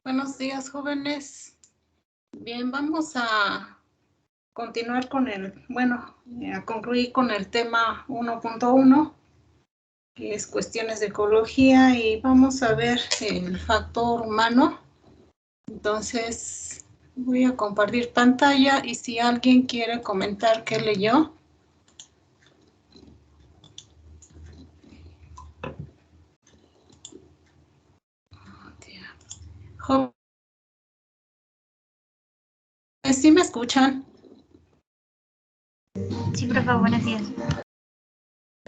Buenos días, jóvenes. Bien, vamos a continuar con a concluir con el tema 1.1, que es cuestiones de ecología, y vamos a ver el factor humano. Entonces, voy a compartir pantalla y si alguien quiere comentar qué leyó. ¿Sí me escuchan? Sí, por favor, buenos días.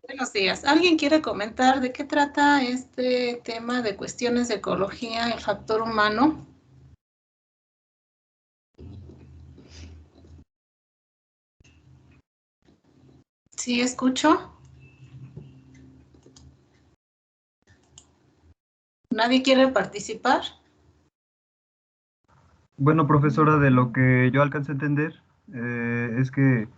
Buenos días. ¿Alguien quiere comentar de qué trata este tema de cuestiones de ecología, el factor humano? ¿Sí escucho? ¿Nadie quiere participar? Bueno, profesora, de lo que yo alcancé a entender es que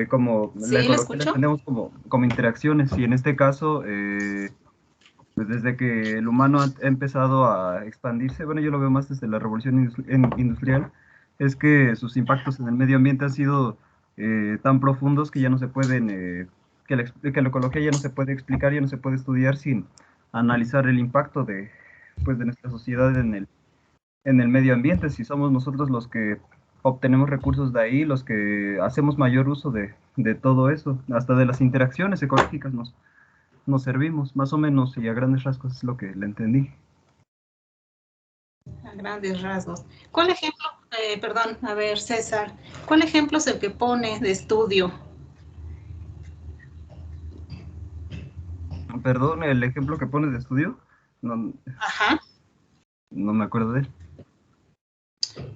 como Sí, la ¿le ecología la escucho? entendemos como interacciones y en este caso, pues desde que el humano ha empezado a expandirse, bueno, yo lo veo más desde la revolución industrial, es que sus impactos en el medio ambiente han sido tan profundos que ya no se pueden, que la ecología ya no se puede explicar, ya no se puede estudiar sin analizar el impacto pues, de nuestra sociedad en el medio ambiente, si somos nosotros los que obtenemos recursos de ahí, los que hacemos mayor uso de todo eso, hasta de las interacciones ecológicas nos servimos, más o menos, y a grandes rasgos es lo que le entendí. A grandes rasgos. ¿Cuál ejemplo, perdón, a ver, César, cuál ejemplo es el que pone de estudio? Perdón, el ejemplo que pones de estudio, Ajá. No me acuerdo de él.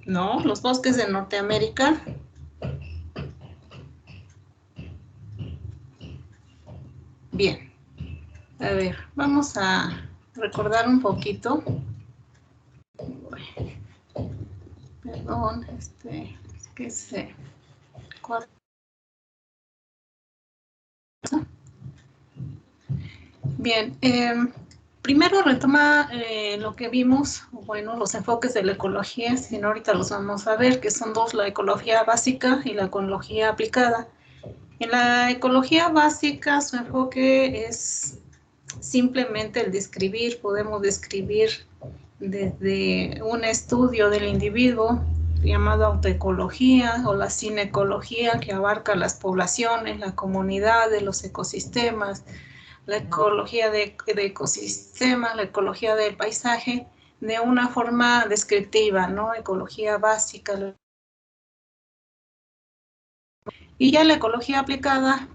No, los bosques de Norteamérica. Bien. A ver, vamos a recordar un poquito. Perdón, es que se... Bien, primero retoma lo que vimos, bueno, los enfoques de la ecología, si no ahorita los vamos a ver, que son dos, la ecología básica y la ecología aplicada. En la ecología básica su enfoque es simplemente el describir, podemos describir desde un estudio del individuo llamado autoecología o la cinecología, que abarca las poblaciones, la comunidad, de los ecosistemas, la ecología de ecosistemas, la ecología del paisaje, de una forma descriptiva, ¿no? Ecología básica. Y ya la ecología aplicada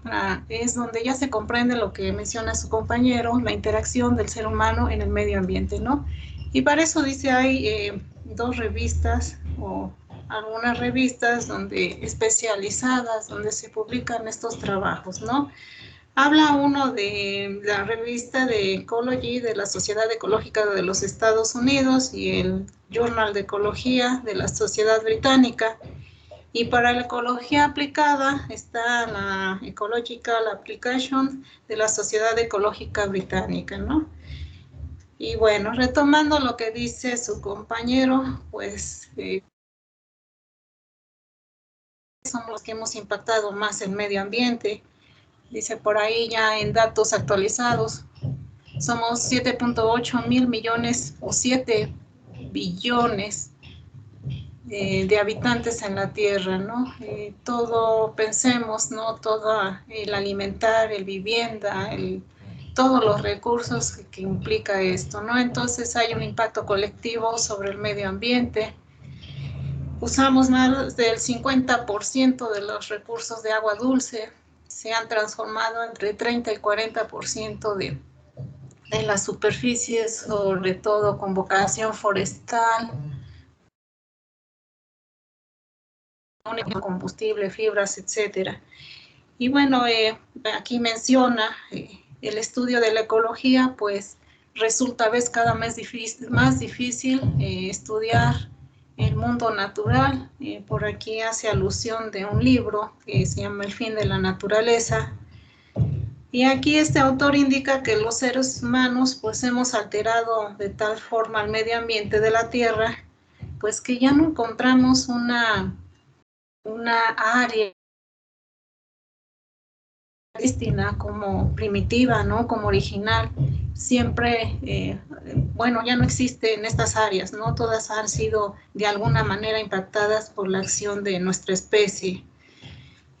es donde ya se comprende lo que menciona su compañero, la interacción del ser humano en el medio ambiente, ¿no? Y para eso dice hay dos revistas o algunas revistas especializadas donde se publican estos trabajos, ¿no? Habla uno de la revista de Ecology de la Sociedad Ecológica de los Estados Unidos y el Journal de Ecología de la Sociedad Británica. Y para la ecología aplicada está la Ecological Application de la Sociedad Ecológica Británica, ¿no? Y bueno, retomando lo que dice su compañero, pues son los que hemos impactado más el medio ambiente. Dice por ahí ya en datos actualizados, somos 7.8 mil millones o 7 billones de habitantes en la Tierra, ¿no? Todo, pensemos, ¿no? Todo el alimentar, el vivienda, todos los recursos que implica esto, ¿no? Entonces hay un impacto colectivo sobre el medio ambiente. Usamos más del 50% de los recursos de agua dulce, se han transformado entre 30 y 40% de las superficies, sobre todo con vocación forestal, combustible, fibras, etcétera. Y bueno, aquí menciona el estudio de la ecología, pues resulta cada vez más difícil estudiar el mundo natural. Por aquí hace alusión de un libro que se llama El fin de la naturaleza. Y aquí este autor indica que los seres humanos pues hemos alterado de tal forma el medio ambiente de la Tierra, pues que ya no encontramos una área prístina como primitiva, ¿no? Como original. Siempre, bueno, ya no existen estas áreas, ¿no? Todas han sido de alguna manera impactadas por la acción de nuestra especie.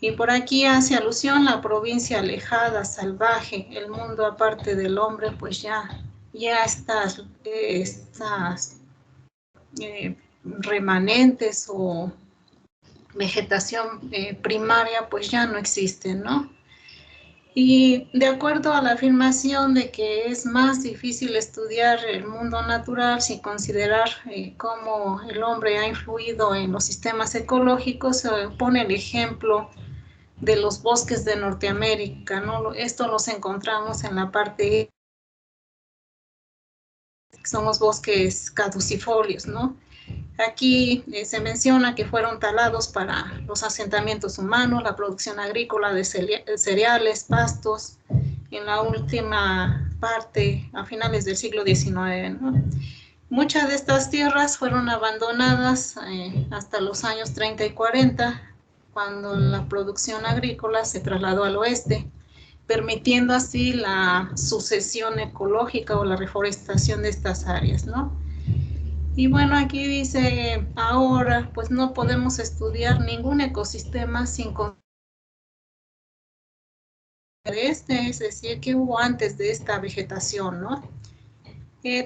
Y por aquí hace alusión la provincia alejada, salvaje, el mundo aparte del hombre, pues ya estas remanentes o vegetación primaria, pues ya no existen, ¿no? Y de acuerdo a la afirmación de que es más difícil estudiar el mundo natural sin considerar cómo el hombre ha influido en los sistemas ecológicos, se pone el ejemplo de los bosques de Norteamérica, ¿no? Esto los encontramos en la parte que son los bosques caducifolios, ¿no? Aquí se menciona que fueron talados para los asentamientos humanos, la producción agrícola de cereales, pastos, en la última parte, a finales del siglo XIX, ¿no? Muchas de estas tierras fueron abandonadas hasta los años 30 y 40, cuando la producción agrícola se trasladó al oeste, permitiendo así la sucesión ecológica o la reforestación de estas áreas, ¿no? Y bueno, aquí dice, ahora pues no podemos estudiar ningún ecosistema sin es decir, qué hubo antes de esta vegetación, ¿no?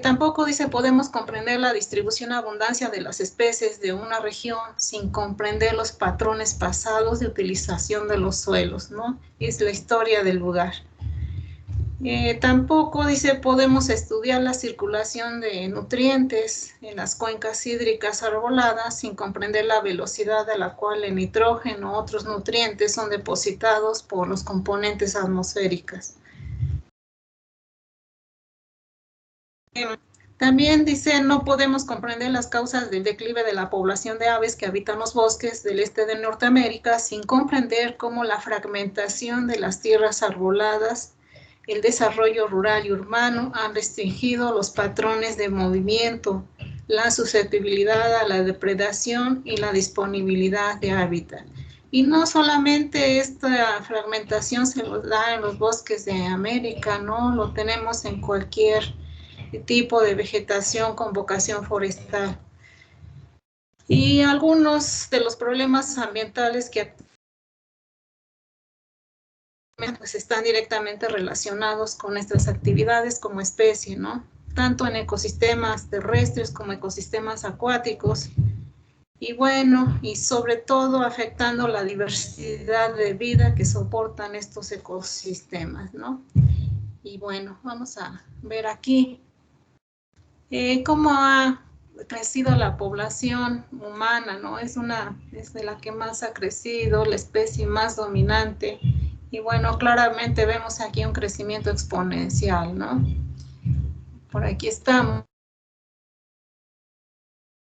Tampoco dice podemos comprender la distribución y abundancia de las especies de una región sin comprender los patrones pasados de utilización de los suelos, ¿no? Es la historia del lugar. Tampoco dice podemos estudiar la circulación de nutrientes en las cuencas hídricas arboladas sin comprender la velocidad a la cual el nitrógeno u otros nutrientes son depositados por los componentes atmosféricos. También dice, no podemos comprender las causas del declive de la población de aves que habitan los bosques del este de Norteamérica sin comprender cómo la fragmentación de las tierras arboladas, el desarrollo rural y urbano han restringido los patrones de movimiento, la susceptibilidad a la depredación y la disponibilidad de hábitat. Y no solamente esta fragmentación se lo da en los bosques de América, ¿no? Lo tenemos en cualquier tipo de vegetación con vocación forestal. Y algunos de los problemas ambientales que pues están directamente relacionados con nuestras actividades como especie, ¿no? Tanto en ecosistemas terrestres como ecosistemas acuáticos. Y bueno, y sobre todo afectando la diversidad de vida que soportan estos ecosistemas, ¿no? Y bueno, vamos a ver aquí cómo ha crecido la población humana, ¿no? Es de la que más ha crecido, la especie más dominante. Y bueno, claramente vemos aquí un crecimiento exponencial, ¿no? Por aquí estamos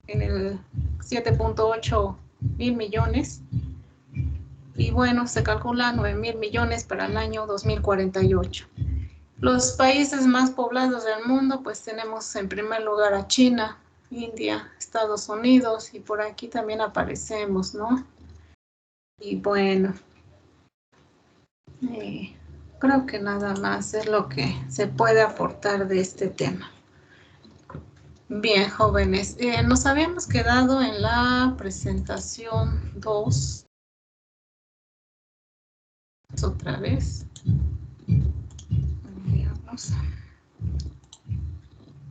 en el 7.8 mil millones. Y bueno, se calcula 9.000 millones para el año 2048. Los países más poblados del mundo, pues tenemos en primer lugar a China, India, Estados Unidos, y por aquí también aparecemos, ¿no? Y bueno, creo que nada más es lo que se puede aportar de este tema. Bien, jóvenes, nos habíamos quedado en la presentación 2. Otra vez. Veamos.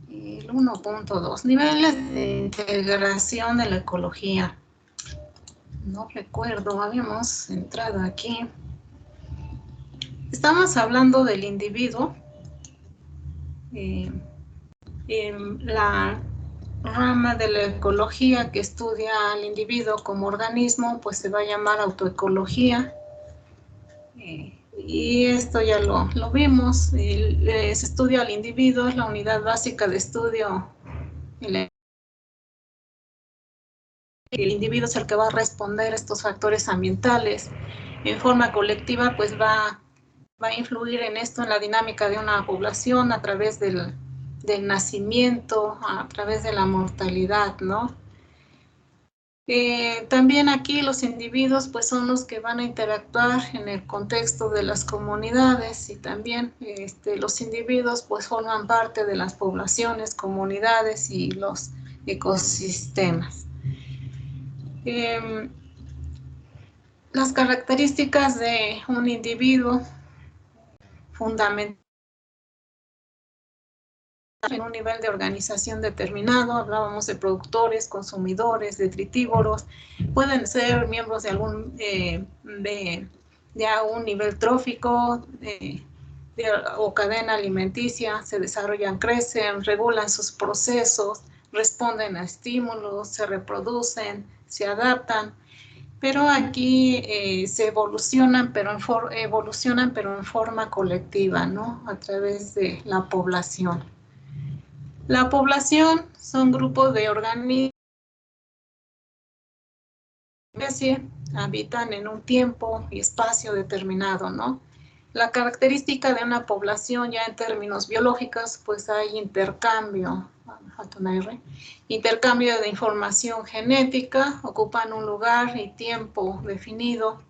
El 1.2, niveles de integración de la ecología. No recuerdo, habíamos entrado aquí. Estamos hablando del individuo. La rama de la ecología que estudia al individuo como organismo, pues se va a llamar autoecología. Y esto ya lo vimos. El estudio al individuo es la unidad básica de estudio. El individuo es el que va a responder a estos factores ambientales. En forma colectiva, pues va va a influir en esto, en la dinámica de una población a través del nacimiento, a través de la mortalidad, ¿no? También aquí los individuos pues son los que van a interactuar en el contexto de las comunidades, y también los individuos pues forman parte de las poblaciones, comunidades y los ecosistemas. Las características de un individuo fundamental en un nivel de organización determinado, hablábamos de productores, consumidores, detritívoros, pueden ser miembros de algún de un nivel trófico o cadena alimenticia, se desarrollan, crecen, regulan sus procesos, responden a estímulos, se reproducen, se adaptan, pero aquí se evolucionan, pero en forma colectiva, ¿no? A través de la población. La población son grupos de organismos que habitan en un tiempo y espacio determinado, ¿no? La característica de una población ya en términos biológicos, pues hay intercambio de información genética, ocupan un lugar y tiempo definido.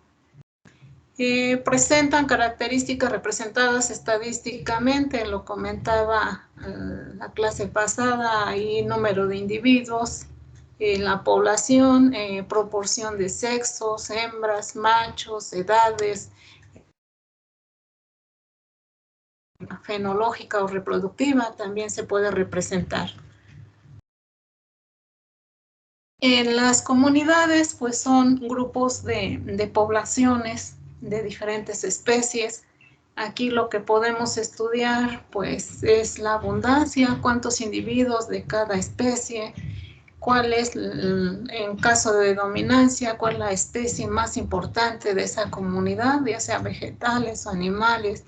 Presentan características representadas estadísticamente, lo comentaba la clase pasada, hay número de individuos, la población, proporción de sexos, hembras, machos, edades, fenológica o reproductiva también se puede representar. En las comunidades, pues son grupos de poblaciones de diferentes especies. Aquí lo que podemos estudiar, pues, es la abundancia, cuántos individuos de cada especie, cuál es, en caso de dominancia, cuál es la especie más importante de esa comunidad, ya sea vegetales o animales,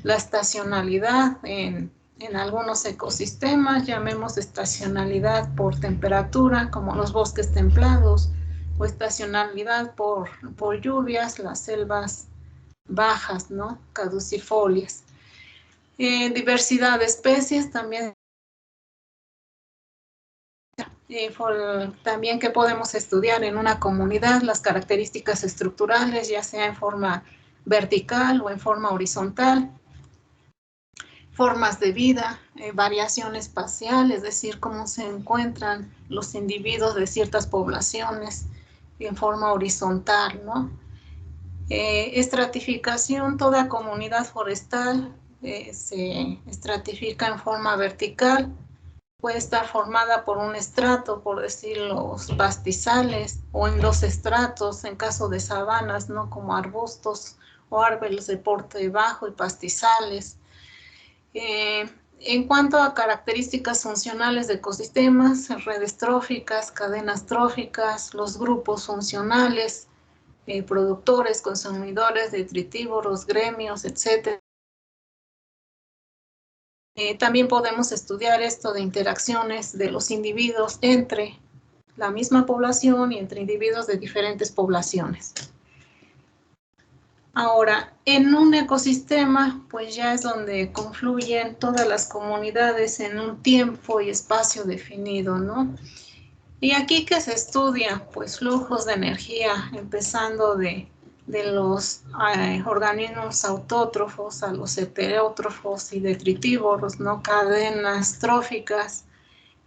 la estacionalidad en algunos ecosistemas, llamemos estacionalidad por temperatura, como los bosques templados, o estacionalidad por lluvias, las selvas bajas, ¿no? Caducifolias. Diversidad de especies también. También que podemos estudiar en una comunidad las características estructurales, ya sea en forma vertical o en forma horizontal. Formas de vida, variación espacial, es decir, cómo se encuentran los individuos de ciertas poblaciones en forma horizontal, ¿no? Estratificación, toda comunidad forestal se estratifica en forma vertical, puede estar formada por un estrato, por decir los pastizales, o en dos estratos, en caso de sabanas, ¿no? Como arbustos o árboles de porte bajo y pastizales. En cuanto a características funcionales de ecosistemas, redes tróficas, cadenas tróficas, los grupos funcionales, productores, consumidores, detritívoros, gremios, etc. También podemos estudiar esto de interacciones de los individuos entre la misma población y entre individuos de diferentes poblaciones. Ahora, en un ecosistema, pues ya es donde confluyen todas las comunidades en un tiempo y espacio definido, ¿no? Y aquí que se estudia, pues flujos de energía, empezando de los organismos autótrofos a los heterótrofos y detritívoros, ¿no? Cadenas tróficas.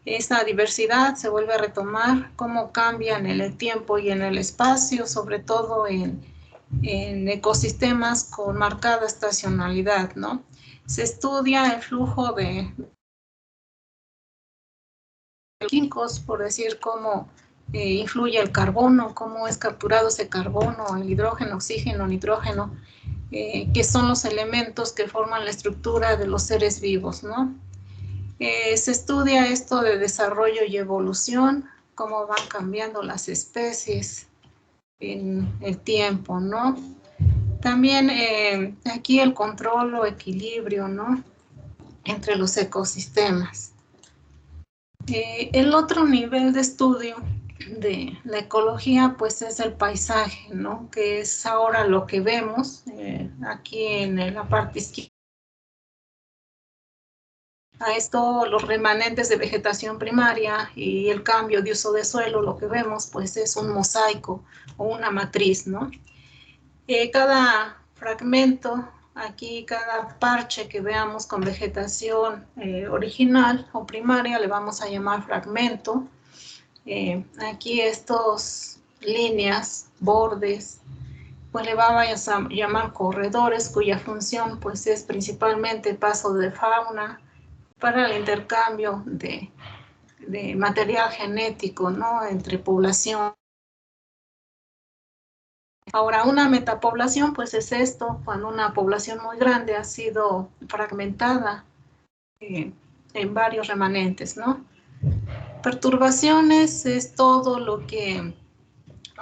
Esa diversidad se vuelve a retomar, cómo cambian en el tiempo y en el espacio, sobre todo en ecosistemas con marcada estacionalidad, ¿no? Se estudia el flujo de químicos, por decir, cómo influye el carbono, cómo es capturado ese carbono, el hidrógeno, oxígeno, nitrógeno, que son los elementos que forman la estructura de los seres vivos, ¿no? Se estudia esto de desarrollo y evolución, cómo van cambiando las especies en el tiempo, ¿no? También aquí el control o equilibrio, ¿no? Entre los ecosistemas. El otro nivel de estudio de la ecología, pues es el paisaje, ¿no? Que es ahora lo que vemos aquí en la parte izquierda. A esto, los remanentes de vegetación primaria y el cambio de uso de suelo, lo que vemos, pues es un mosaico o una matriz, ¿no? Cada fragmento, aquí cada parche que veamos con vegetación original o primaria, le vamos a llamar fragmento. Aquí estos líneas, bordes, pues le vamos a llamar corredores, cuya función pues es principalmente paso de fauna para el intercambio de material genético, ¿no? Entre población. Ahora, una metapoblación, pues es esto, cuando una población muy grande ha sido fragmentada en varios remanentes, ¿no? Perturbaciones es todo lo que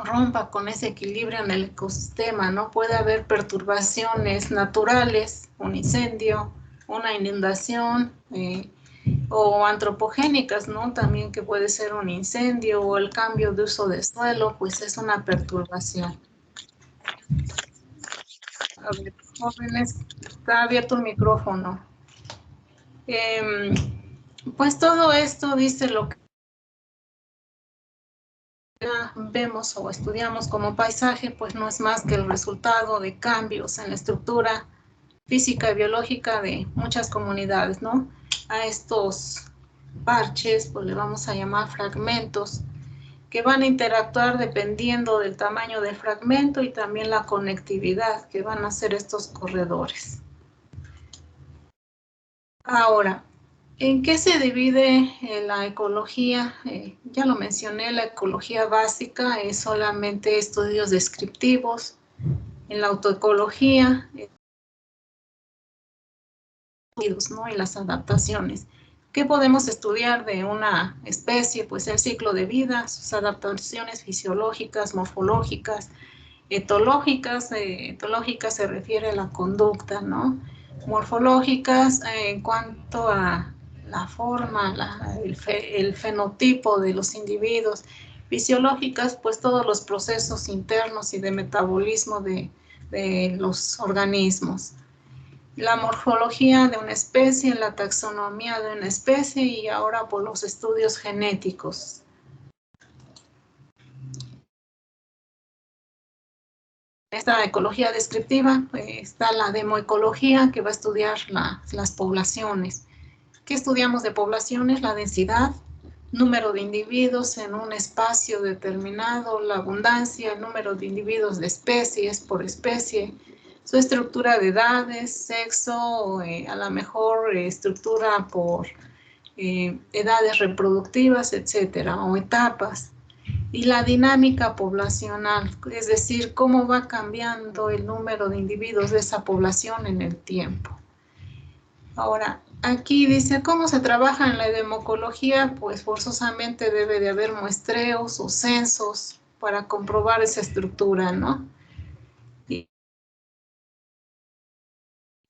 rompa con ese equilibrio en el ecosistema, ¿no? Puede haber perturbaciones naturales, un incendio, una inundación, o antropogénicas, ¿no? También que puede ser un incendio o el cambio de uso de suelo, pues es una perturbación. A ver, jóvenes, está abierto el micrófono. Pues todo esto dice lo que vemos o estudiamos como paisaje, pues no es más que el resultado de cambios en la estructura física y biológica de muchas comunidades, ¿no? A estos parches, pues le vamos a llamar fragmentos, que van a interactuar dependiendo del tamaño del fragmento y también la conectividad que van a hacer estos corredores. Ahora, ¿en qué se divide la ecología? Ya lo mencioné, la ecología básica es solamente estudios descriptivos. En la autoecología, ¿no? Y las adaptaciones. ¿Qué podemos estudiar de una especie? Pues el ciclo de vida, sus adaptaciones fisiológicas, morfológicas, etológicas. Etológicas se refiere a la conducta, ¿no? Morfológicas en cuanto a la forma, el fenotipo de los individuos. Fisiológicas, pues todos los procesos internos y de metabolismo de los organismos. La morfología de una especie, la taxonomía de una especie y ahora por los estudios genéticos. Esta ecología descriptiva está la demoecología, que va a estudiar las poblaciones. ¿Qué estudiamos de poblaciones? La densidad, número de individuos en un espacio determinado, la abundancia, el número de individuos de especies por especie, su estructura de edades, sexo, a lo mejor estructura por edades reproductivas, etcétera, o etapas. Y la dinámica poblacional, es decir, cómo va cambiando el número de individuos de esa población en el tiempo. Ahora, aquí dice, ¿cómo se trabaja en la demoecología? Pues forzosamente debe de haber muestreos o censos para comprobar esa estructura, ¿no? Y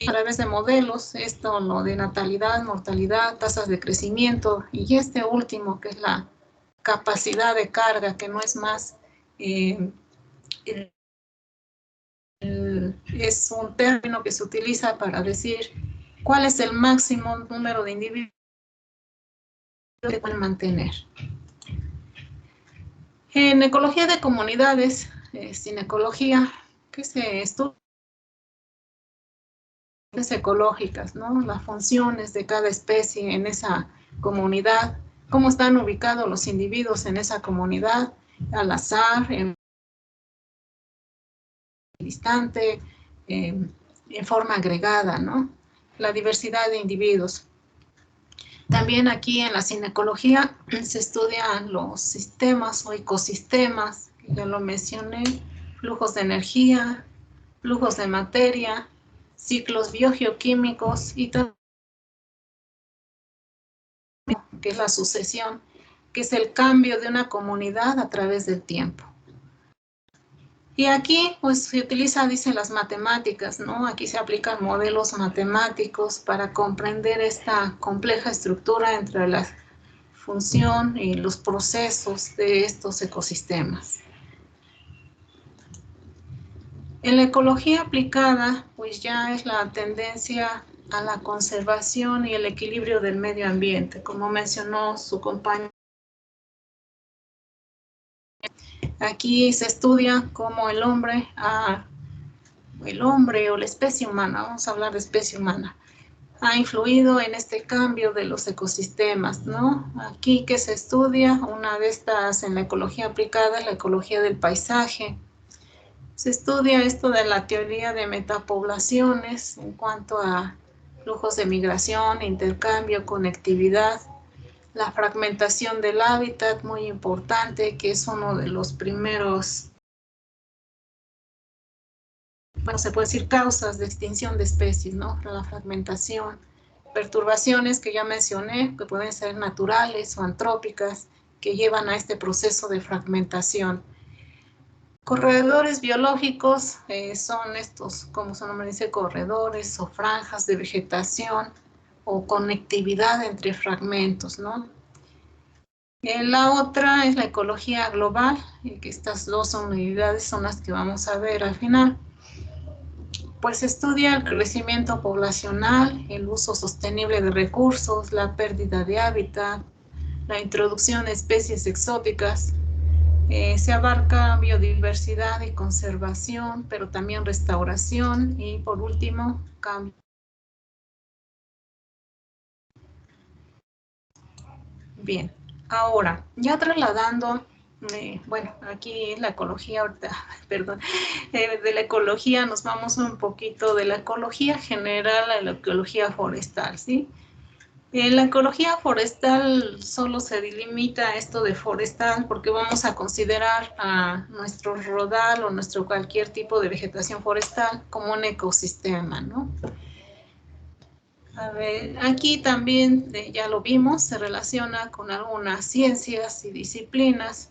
a través de modelos, esto lo de natalidad, mortalidad, tasas de crecimiento, y este último que es la capacidad de carga, que no es más, es un término que se utiliza para decir cuál es el máximo número de individuos que pueden mantener. En ecología de comunidades, sin ecología, que se estudia ecológicas, ¿no? Las funciones de cada especie en esa comunidad, cómo están ubicados los individuos en esa comunidad, al azar, en distante, en forma agregada, ¿no? La diversidad de individuos. También aquí en la cinecología se estudian los sistemas o ecosistemas, que ya lo mencioné, flujos de energía, flujos de materia, ciclos biogeoquímicos y también que es la sucesión, que es el cambio de una comunidad a través del tiempo. Y aquí pues se utiliza, dicen, las matemáticas, ¿no? Aquí se aplican modelos matemáticos para comprender esta compleja estructura entre las función y los procesos de estos ecosistemas. En la ecología aplicada, pues ya es la tendencia a la conservación y el equilibrio del medio ambiente, como mencionó su compañero. Aquí se estudia cómo el hombre o la especie humana, vamos a hablar de especie humana, ha influido en este cambio de los ecosistemas, ¿no? Aquí que se estudia, una de estas en la ecología aplicada es la ecología del paisaje. Se estudia esto de la teoría de metapoblaciones en cuanto a flujos de migración, intercambio, conectividad, la fragmentación del hábitat, muy importante, que es uno de los primeros, bueno, se puede decir causas de extinción de especies, ¿no? La fragmentación, perturbaciones que ya mencioné, que pueden ser naturales o antrópicas, que llevan a este proceso de fragmentación. Corredores biológicos son estos, como su nombre dice, corredores o franjas de vegetación o conectividad entre fragmentos, ¿no? La otra es la ecología global, que estas dos unidades son las que vamos a ver al final. Pues estudia el crecimiento poblacional, el uso sostenible de recursos, la pérdida de hábitat, la introducción de especies exóticas. Se abarca biodiversidad y conservación, pero también restauración y por último, cambio. Bien, ahora, ya trasladando, bueno, aquí la ecología, ahorita, perdón, de la ecología nos vamos un poquito de la ecología general a la ecología forestal, ¿sí? En la ecología forestal solo se delimita esto de forestal porque vamos a considerar a nuestro rodal o nuestro cualquier tipo de vegetación forestal como un ecosistema, ¿no? A ver, aquí también ya lo vimos, se relaciona con algunas ciencias y disciplinas.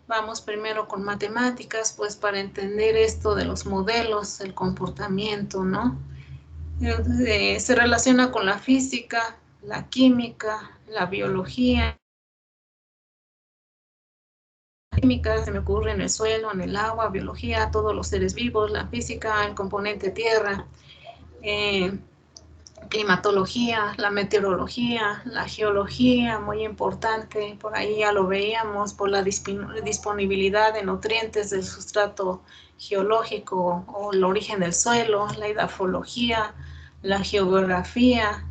Vamos primero con matemáticas, pues para entender esto de los modelos, el comportamiento, ¿no? Se relaciona con la física, la química, la biología. La química se me ocurre en el suelo, en el agua, biología, todos los seres vivos, la física, el componente tierra, climatología, la meteorología, la geología, muy importante, por ahí ya lo veíamos, por la disponibilidad de nutrientes del sustrato geológico o el origen del suelo, la edafología, la geografía,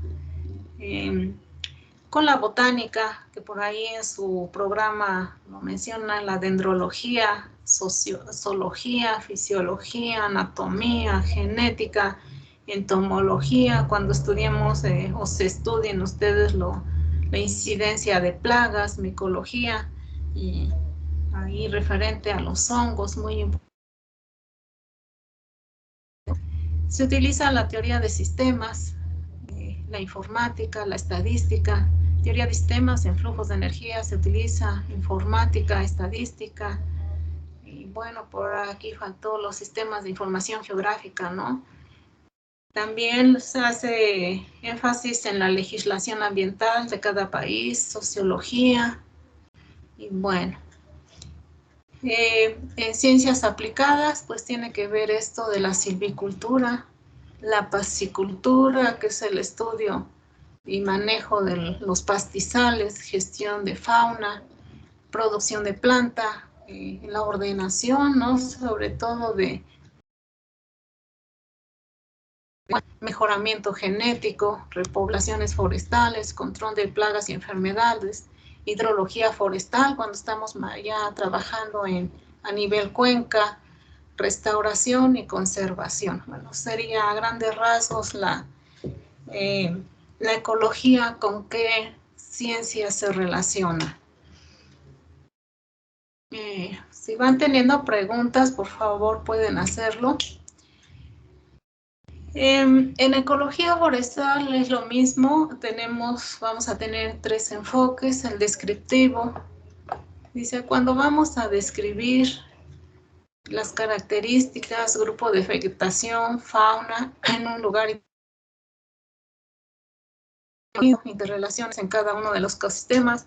con la botánica, que por ahí en su programa lo menciona, la dendrología, zoología, fisiología, anatomía, genética, entomología, cuando estudiemos o se estudien ustedes la incidencia de plagas, micología, y ahí referente a los hongos, muy importante. Se utiliza la teoría de sistemas, la informática, la estadística, teoría de sistemas en flujos de energía, se utiliza informática, estadística, y bueno, por aquí faltó los sistemas de información geográfica, ¿no? También se hace énfasis en la legislación ambiental de cada país, sociología, y bueno. En ciencias aplicadas, pues tiene que ver esto de la silvicultura, la pascicultura, que es el estudio y manejo de los pastizales, gestión de fauna, producción de planta, la ordenación, ¿no? Sobre todo de mejoramiento genético, repoblaciones forestales, control de plagas y enfermedades, hidrología forestal, cuando estamos ya trabajando a nivel cuenca, restauración y conservación. Bueno, sería a grandes rasgos la ecología con qué ciencia se relaciona. Si van teniendo preguntas, por favor pueden hacerlo. En ecología forestal es lo mismo, vamos a tener tres enfoques, el descriptivo. Dice, cuando vamos a describir las características, grupo de vegetación, fauna en un lugar, interrelaciones en cada uno de los ecosistemas.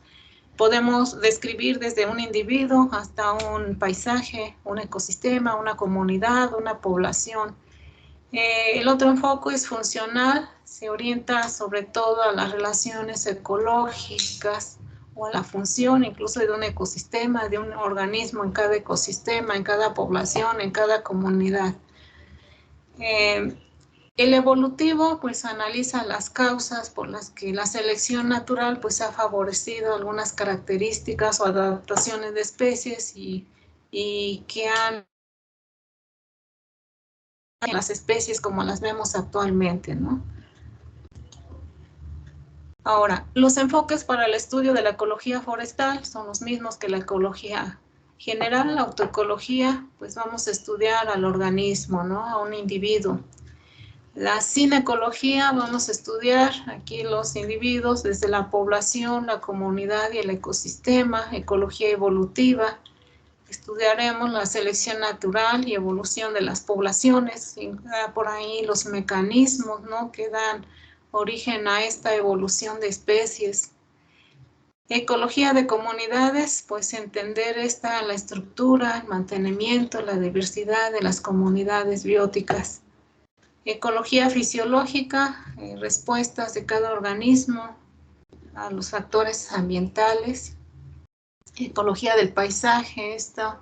Podemos describir desde un individuo hasta un paisaje, un ecosistema, una comunidad, una población. El otro enfoque es funcional, se orienta sobre todo a las relaciones ecológicas o a la función incluso de un ecosistema, de un organismo en cada ecosistema, en cada población, en cada comunidad. El evolutivo pues analiza las causas por las que la selección natural pues ha favorecido algunas características o adaptaciones de especies y que han las especies como las vemos actualmente, ¿no? Ahora, los enfoques para el estudio de la ecología forestal son los mismos que la ecología general. La autoecología, pues vamos a estudiar al organismo, ¿no? A un individuo. La cinecología, vamos a estudiar aquí los individuos desde la población, la comunidad y el ecosistema. Ecología evolutiva, estudiaremos la selección natural y evolución de las poblaciones, por ahí los mecanismos, ¿no?, que dan origen a esta evolución de especies. Ecología de comunidades, pues entender la estructura, el mantenimiento, la diversidad de las comunidades bióticas. Ecología fisiológica, respuestas de cada organismo a los factores ambientales. Ecología del paisaje, esto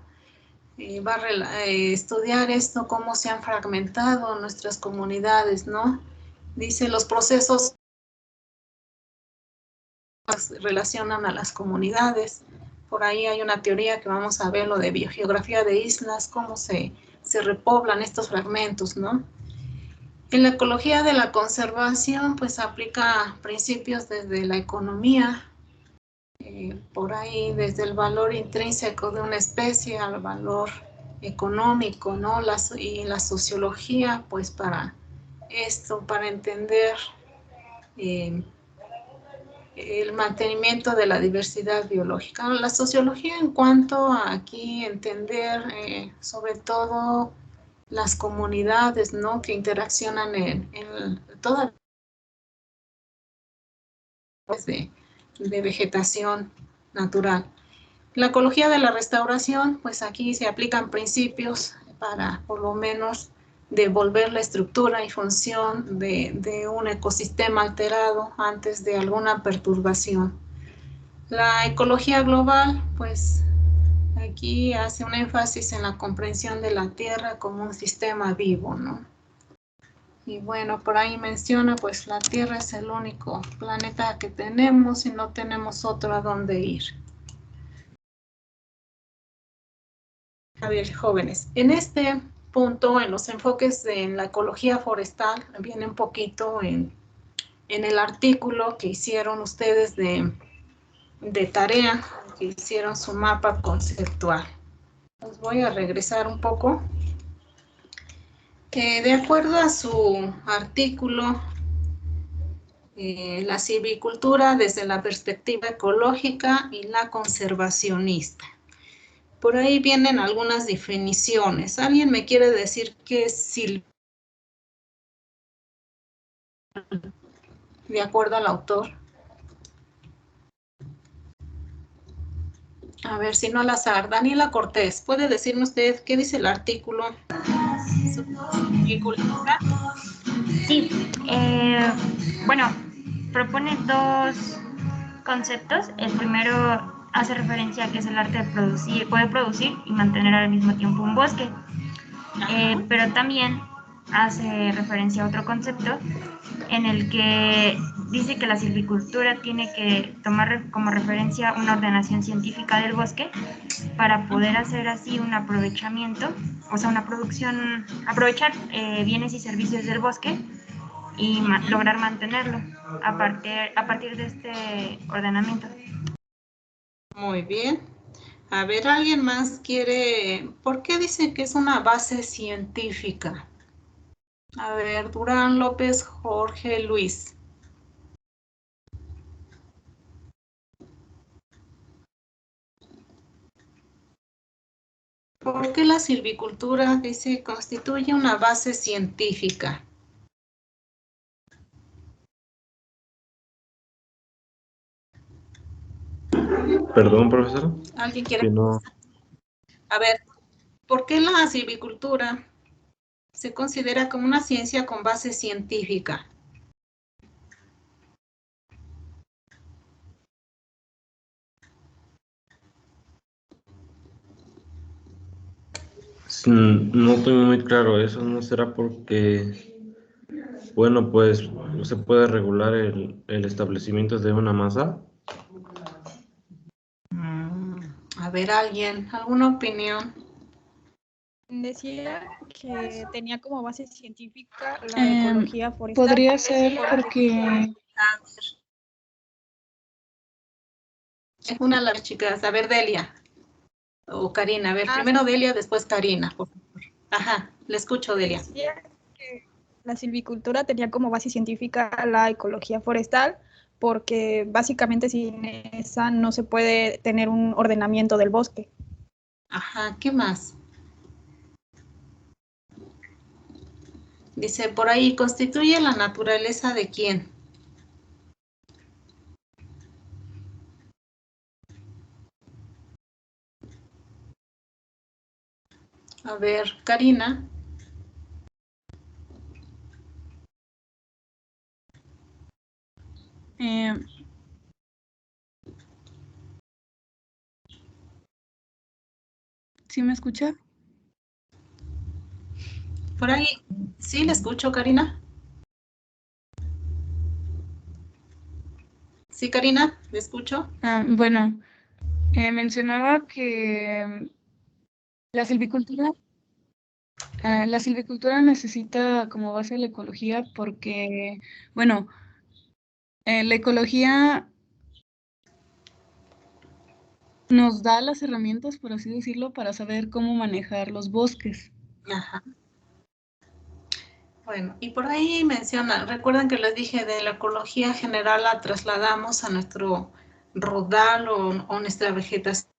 va a estudiar esto, cómo se han fragmentado nuestras comunidades, ¿no? Dice, los procesos relacionan a las comunidades. Por ahí hay una teoría que vamos a ver, lo de biogeografía de islas, cómo se repoblan estos fragmentos, ¿no? En la ecología de la conservación, pues aplica principios desde la economía, por ahí desde el valor intrínseco de una especie al valor económico, ¿no? Y la sociología, pues para esto, para entender el mantenimiento de la diversidad biológica. La sociología en cuanto a aquí entender sobre todo las comunidades, ¿no?, que interaccionan en toda de vegetación natural. La ecología de la restauración, pues aquí se aplican principios para, por lo menos, devolver la estructura y función de un ecosistema alterado antes de alguna perturbación. La ecología global, pues aquí hace un énfasis en la comprensión de la Tierra como un sistema vivo, ¿no? Y bueno, por ahí menciona, pues la Tierra es el único planeta que tenemos y no tenemos otro a dónde ir. A ver, jóvenes, en este punto, en los enfoques en la ecología forestal, viene un poquito en el artículo que hicieron ustedes de tarea, que hicieron su mapa conceptual. Os voy a regresar un poco. De acuerdo a su artículo, la silvicultura desde la perspectiva ecológica y la conservacionista. Por ahí vienen algunas definiciones. ¿Alguien me quiere decir qué es silvicultura? De acuerdo al autor. A ver, si no al azar. Daniela Cortés, ¿puede decirme usted qué dice el artículo? ¿Silvicultura? Sí, bueno, propone dos conceptos. El primero hace referencia a que es el arte de poder producir y mantener al mismo tiempo un bosque, pero también hace referencia a otro concepto en el que dice que la silvicultura tiene que tomar como referencia una ordenación científica del bosque para poder hacer así un aprovechamiento, o sea, una producción, aprovechar bienes y servicios del bosque y lograr mantenerlo a partir de este ordenamiento. Muy bien. A ver, ¿alguien más quiere? ¿Por qué dice que es una base científica? A ver, Durán, López, Jorge, Luis. ¿Por qué la silvicultura, dice, constituye una base científica? Perdón, profesor. ¿Alguien quiere? Que no. A ver, ¿por qué la silvicultura se considera como una ciencia con base científica? No estoy muy claro eso, ¿no será porque, bueno, pues no se puede regular el establecimiento de una masa? A ver, ¿alguna opinión? Decía que tenía como base científica la Em, ecología forestal. Podría ser porque Una de las chicas, a ver, Delia o Karina, a ver, primero sí. Delia, después Karina, por favor. Ajá, le escucho, Delia. Decía que la silvicultura tenía como base científica la ecología forestal, porque básicamente sin esa no se puede tener un ordenamiento del bosque. Ajá, ¿qué más? Dice por ahí, ¿constituye la naturaleza de quién? A ver, Karina. ¿Sí me escucha? Por ahí, sí, le escucho, Karina. Sí, Karina, le escucho. Bueno, mencionaba que la silvicultura necesita como base la ecología porque, bueno, la ecología nos da las herramientas, por así decirlo, para saber cómo manejar los bosques. Ajá. Bueno, y por ahí menciona, recuerden que les dije de la ecología general la trasladamos a nuestro rodal o nuestra vegetación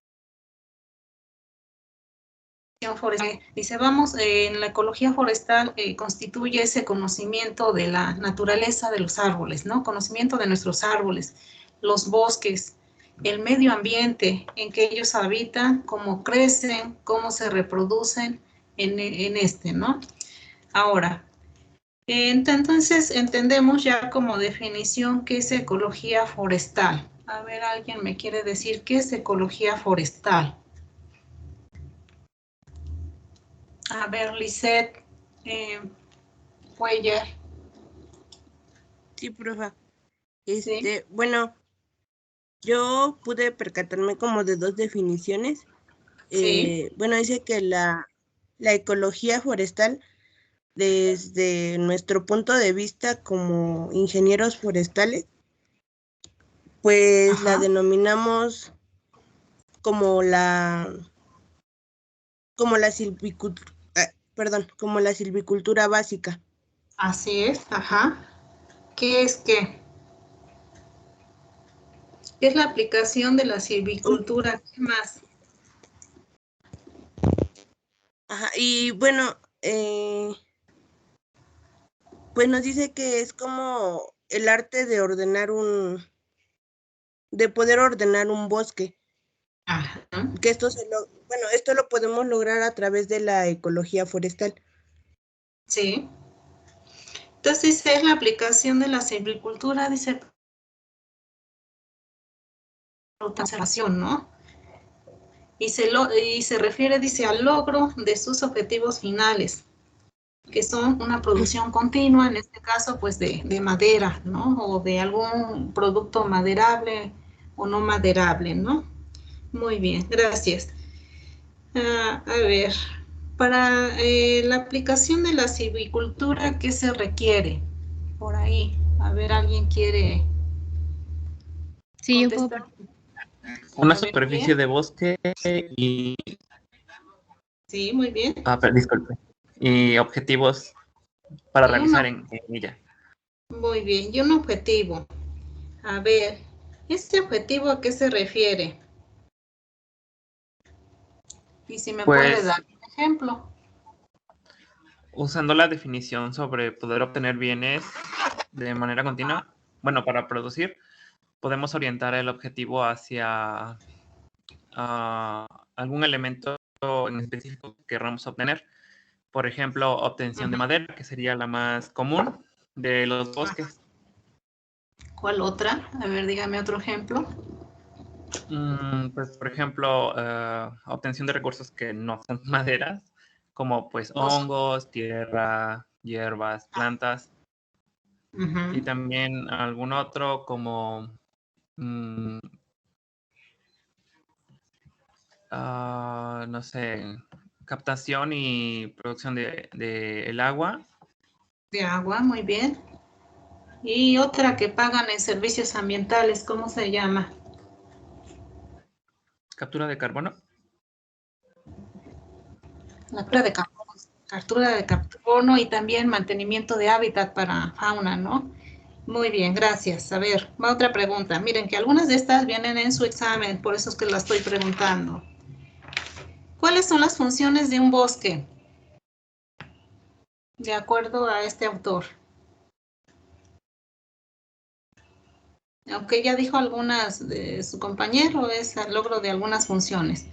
forestal. Dice, vamos, en la ecología forestal constituye ese conocimiento de la naturaleza de los árboles, ¿no? Conocimiento de nuestros árboles, los bosques, el medio ambiente en que ellos habitan, cómo crecen, cómo se reproducen en este, ¿no? Ahora, entonces entendemos ya como definición qué es ecología forestal. A ver, ¿alguien me quiere decir qué es ecología forestal? A ver, Lisette Cuellar. Sí, profa. ¿Sí? Bueno, yo pude percatarme como de dos definiciones. Sí. Bueno, dice que la ecología forestal, desde nuestro punto de vista como ingenieros forestales, pues la Ajá. denominamos como silvicultura, como la silvicultura básica. Así es, ajá. ¿Qué es qué? ¿Qué es la aplicación de la silvicultura? ¿Qué más? Ajá, y bueno, pues nos dice que es como el arte de poder ordenar un bosque. Ajá. Que esto lo podemos lograr a través de la ecología forestal. Sí. Entonces es la aplicación de la silvicultura, dice, conservación, ¿no? Y se refiere, dice, al logro de sus objetivos finales, que son una producción continua, en este caso, pues, de madera, ¿no? O de algún producto maderable o no maderable, ¿no? Muy bien, gracias. A ver, para la aplicación de la silvicultura, ¿qué se requiere? Por ahí, a ver, ¿alguien quiere Sí, yo puedo. contestar? Una A ver, superficie ¿quién? de bosque y... Sí, muy bien. disculpe. Y objetivos para realizar en ella. Muy bien, y un objetivo. A ver, ¿este objetivo a qué se refiere? Y si me puede Pues, dar un ejemplo. usando la definición sobre poder obtener bienes de manera continua, bueno, para producir, podemos orientar el objetivo hacia algún elemento en específico que queramos obtener. Por ejemplo, obtención de madera, que sería la más común de los bosques. ¿Cuál otra? A ver, dígame otro ejemplo. Pues, por ejemplo, obtención de recursos que no son maderas, como pues hongos, tierra, hierbas, plantas. Y también algún otro como no sé, captación y producción de el agua. De agua, muy bien. Y otra que pagan en servicios ambientales, ¿cómo se llama? Captura de carbono. Captura de carbono y también mantenimiento de hábitat para fauna, ¿no? Muy bien, gracias. A ver, va otra pregunta. Miren que algunas de estas vienen en su examen, por eso es que la estoy preguntando. ¿Cuáles son las funciones de un bosque? De acuerdo a este autor. Aunque ya dijo algunas de su compañero, es el logro de algunas funciones.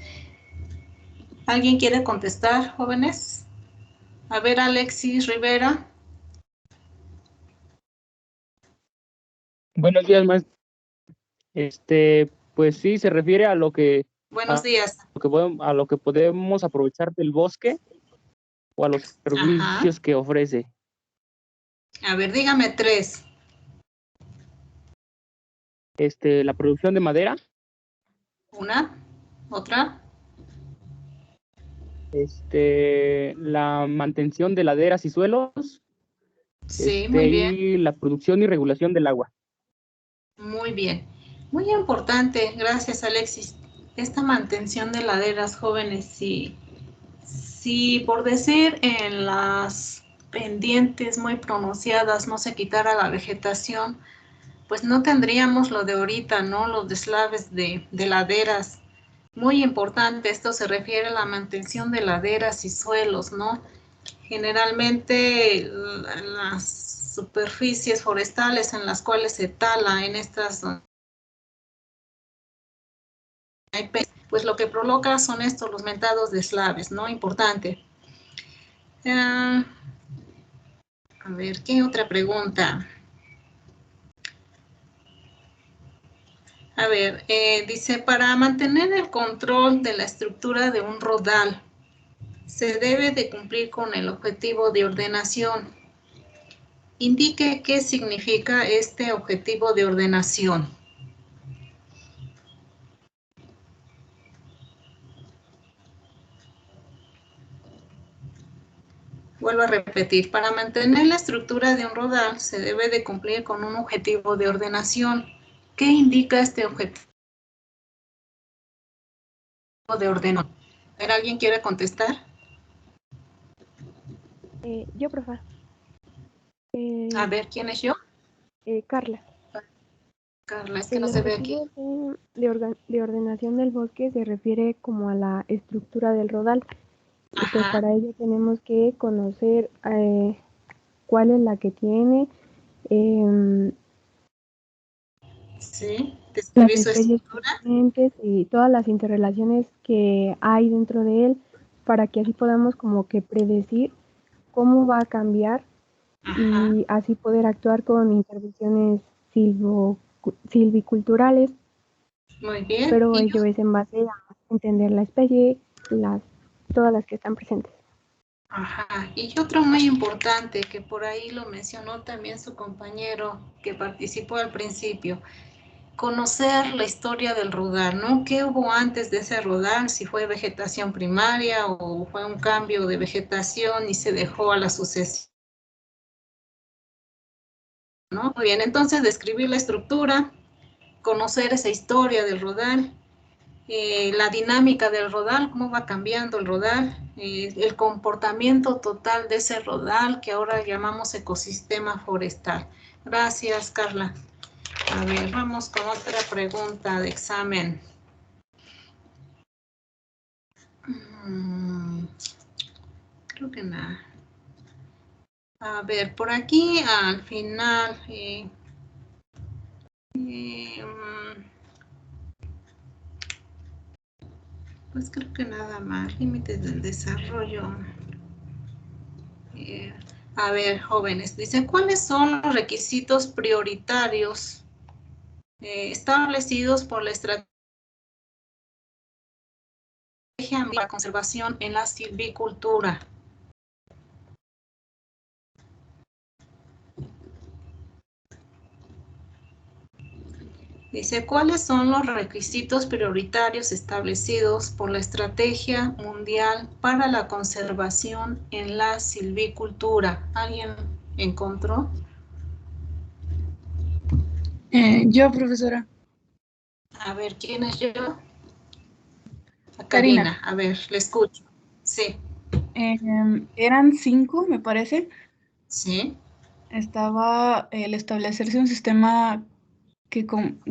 ¿Alguien quiere contestar, jóvenes? A ver, Alexis Rivera. Buenos días, maestro. Pues sí, se refiere a lo que Buenos días. a lo que podemos aprovechar del bosque o a los servicios que ofrece. A ver, dígame 3. La producción de madera. Una, otra. La mantención de laderas y suelos. Sí, muy bien. Y la producción y regulación del agua. Muy bien. Muy importante, gracias Alexis. Esta mantención de laderas jóvenes, si por decir en las pendientes muy pronunciadas no se quitara la vegetación, pues no tendríamos lo de ahorita, ¿no? Los deslaves de laderas. Muy importante, esto se refiere a la mantención de laderas y suelos, ¿no? Generalmente las superficies forestales en las cuales se tala en estas pues lo que provoca son estos, los mentados deslaves, ¿no? Importante. A ver, ¿qué otra pregunta? A ver, dice, para mantener el control de la estructura de un rodal, se debe de cumplir con el objetivo de ordenación. Indique qué significa este objetivo de ordenación. Vuelvo a repetir, para mantener la estructura de un rodal se debe de cumplir con un objetivo de ordenación. ¿Qué indica este objetivo de ordenación? ¿Alguien quiere contestar? Yo, profa. A ver, ¿quién es yo? Carla. Carla, es que no se ve aquí. De ordenación del bosque se refiere como a la estructura del rodal. Y pues para ello tenemos que conocer cuál es la que tiene, sí, las especies presentes y todas las interrelaciones que hay dentro de él, para que así podamos como que predecir cómo va a cambiar y así poder actuar con intervenciones silviculturales. Muy bien. Pero ello es en base a entender la especie, todas las que están presentes. Ajá, y otro muy importante que por ahí lo mencionó también su compañero que participó al principio, conocer la historia del rodal, ¿no? ¿Qué hubo antes de ese rodal? Si fue vegetación primaria o fue un cambio de vegetación y se dejó a la sucesión, ¿no? Muy bien, entonces describir la estructura, conocer esa historia del rodal, la dinámica del rodal, cómo va cambiando el rodal, el comportamiento total de ese rodal que ahora llamamos ecosistema forestal. Gracias, Carla. A ver, vamos con otra pregunta de examen. Creo que nada. A ver, por aquí al final... Pues creo que nada más, límites del desarrollo. A ver, jóvenes, dice, ¿cuáles son los requisitos prioritarios establecidos por la estrategia de la conservación en la silvicultura? Dice, ¿cuáles son los requisitos prioritarios establecidos por la Estrategia Mundial para la Conservación en la Silvicultura? ¿Alguien encontró? Yo, profesora. A ver, ¿quién es yo? A Karina. Karina. A ver, le escucho. Sí. Eran 5, me parece. Sí. Estaba el establecerse un sistema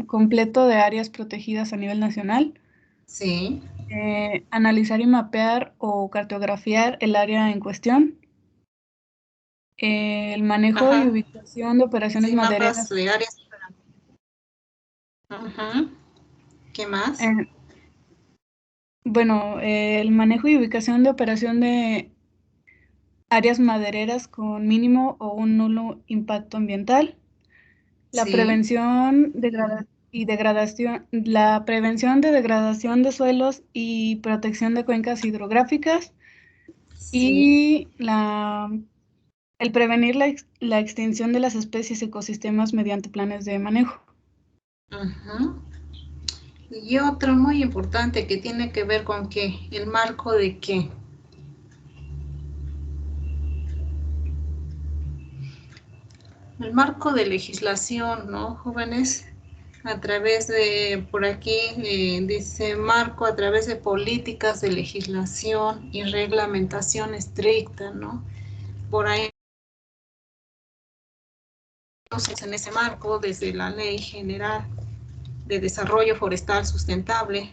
completo de áreas protegidas a nivel nacional. Sí. Analizar y mapear o cartografiar el área en cuestión. El manejo Ajá. y ubicación de operaciones Sí, madereras. mapas de áreas. Ajá. ¿Qué más? Bueno, el manejo y ubicación de operación de áreas madereras con mínimo o un nulo impacto ambiental. La Sí. prevención la prevención de degradación de suelos y protección de cuencas hidrográficas. Sí. Y el prevenir la extinción de las especies y ecosistemas mediante planes de manejo. Ajá. Y otro muy importante que tiene que ver con qué, el marco de qué. El marco de legislación, ¿no, jóvenes? A través de, por aquí dice marco a través de políticas de legislación y reglamentación estricta, ¿no? Por ahí, entonces, en ese marco, desde la Ley General de Desarrollo Forestal Sustentable,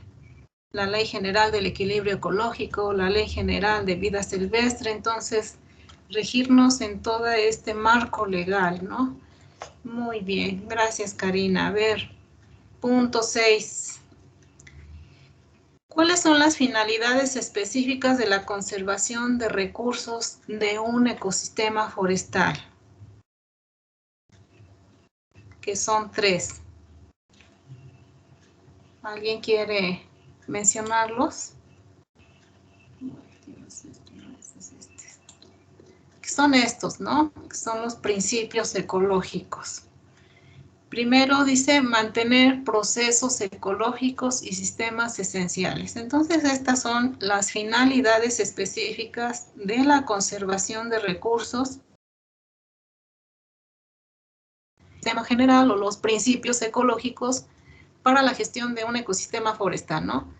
la Ley General del Equilibrio Ecológico, la Ley General de Vida Silvestre, entonces, regirnos en todo este marco legal, ¿no? Muy bien, gracias, Karina. A ver, punto 6. ¿Cuáles son las finalidades específicas de la conservación de recursos de un ecosistema forestal? Que son 3. ¿Alguien quiere mencionarlos? Que son estos, ¿no? Que son los principios ecológicos. Primero dice mantener procesos ecológicos y sistemas esenciales. Entonces estas son las finalidades específicas de la conservación de recursos, sistema general o los principios ecológicos para la gestión de un ecosistema forestal, ¿no?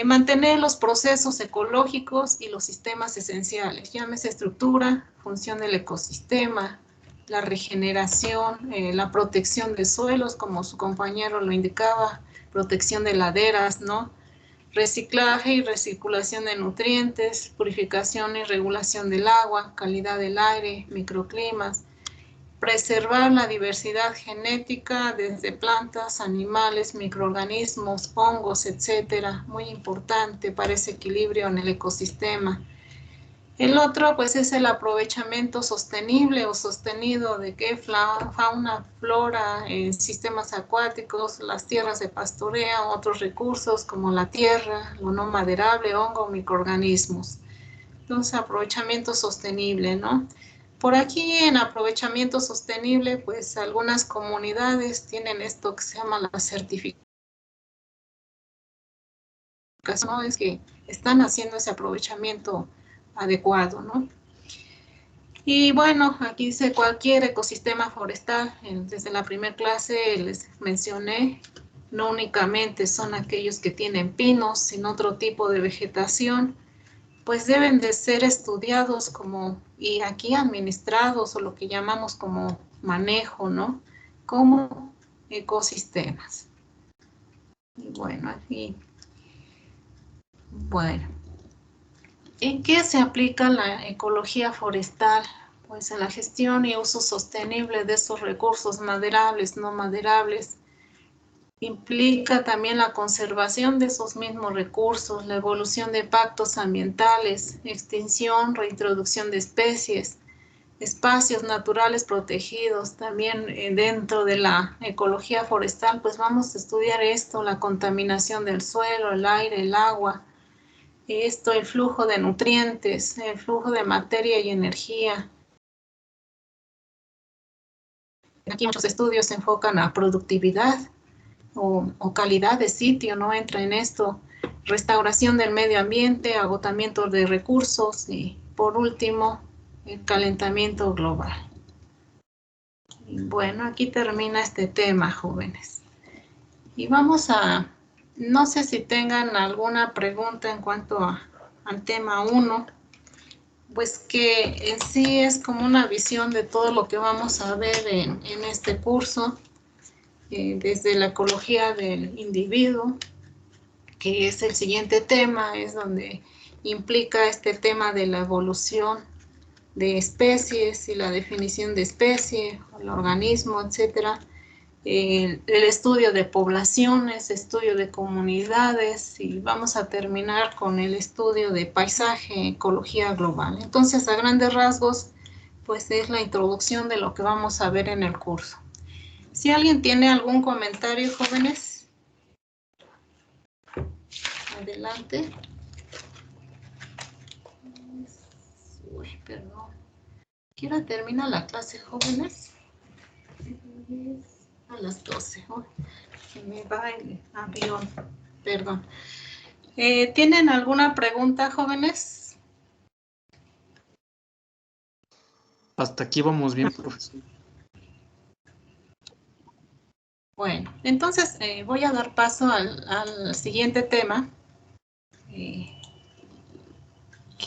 Mantener los procesos ecológicos y los sistemas esenciales, llámese estructura, función del ecosistema, la regeneración, la protección de suelos, como su compañero lo indicaba, protección de laderas, ¿no? Reciclaje y recirculación de nutrientes, purificación y regulación del agua, calidad del aire, microclimas, preservar la diversidad genética desde plantas, animales, microorganismos, hongos, etcétera, muy importante para ese equilibrio en el ecosistema. El otro, pues, es el aprovechamiento sostenible o sostenido de qué fauna, flora, sistemas acuáticos, las tierras de pastoreo, otros recursos como la tierra, lo no maderable, hongo, microorganismos. Entonces, aprovechamiento sostenible, ¿no? Por aquí en aprovechamiento sostenible, pues algunas comunidades tienen esto que se llama la certificación, ¿no? Es que están haciendo ese aprovechamiento adecuado, ¿no? Y bueno, aquí dice cualquier ecosistema forestal, desde la primera clase les mencioné, no únicamente son aquellos que tienen pinos, sino otro tipo de vegetación, pues deben de ser estudiados como, y aquí administrados, o lo que llamamos como manejo, ¿no? Como ecosistemas. Y bueno, aquí, bueno. ¿En qué se aplica la ecología forestal? Pues en la gestión y uso sostenible de esos recursos maderables, no maderables, implica también la conservación de esos mismos recursos, la evolución de pactos ambientales, extinción, reintroducción de especies, espacios naturales protegidos. También dentro de la ecología forestal, pues vamos a estudiar esto, la contaminación del suelo, el aire, el agua, esto, el flujo de nutrientes, el flujo de materia y energía. Aquí muchos estudios se enfocan a productividad o calidad de sitio, ¿no? Entra en esto, restauración del medio ambiente, agotamiento de recursos y, por último, el calentamiento global. Y bueno, aquí termina este tema, jóvenes. Y vamos a, no sé si tengan alguna pregunta en cuanto al tema 1, pues que en sí es como una visión de todo lo que vamos a ver en este curso, desde la ecología del individuo, que es el siguiente tema, es donde implica este tema de la evolución de especies y la definición de especie, el organismo, etcétera. El estudio de poblaciones, estudio de comunidades, y vamos a terminar con el estudio de paisaje, ecología global. Entonces, a grandes rasgos, pues es la introducción de lo que vamos a ver en el curso. Si alguien tiene algún comentario, jóvenes, adelante. Uy, perdón. ¿Qué hora termina la clase, jóvenes? A las 12. Uy, se me va el avión. Perdón. ¿Tienen alguna pregunta, jóvenes? Hasta aquí vamos bien, profesor. Bueno, entonces voy a dar paso al siguiente tema. ¿Qué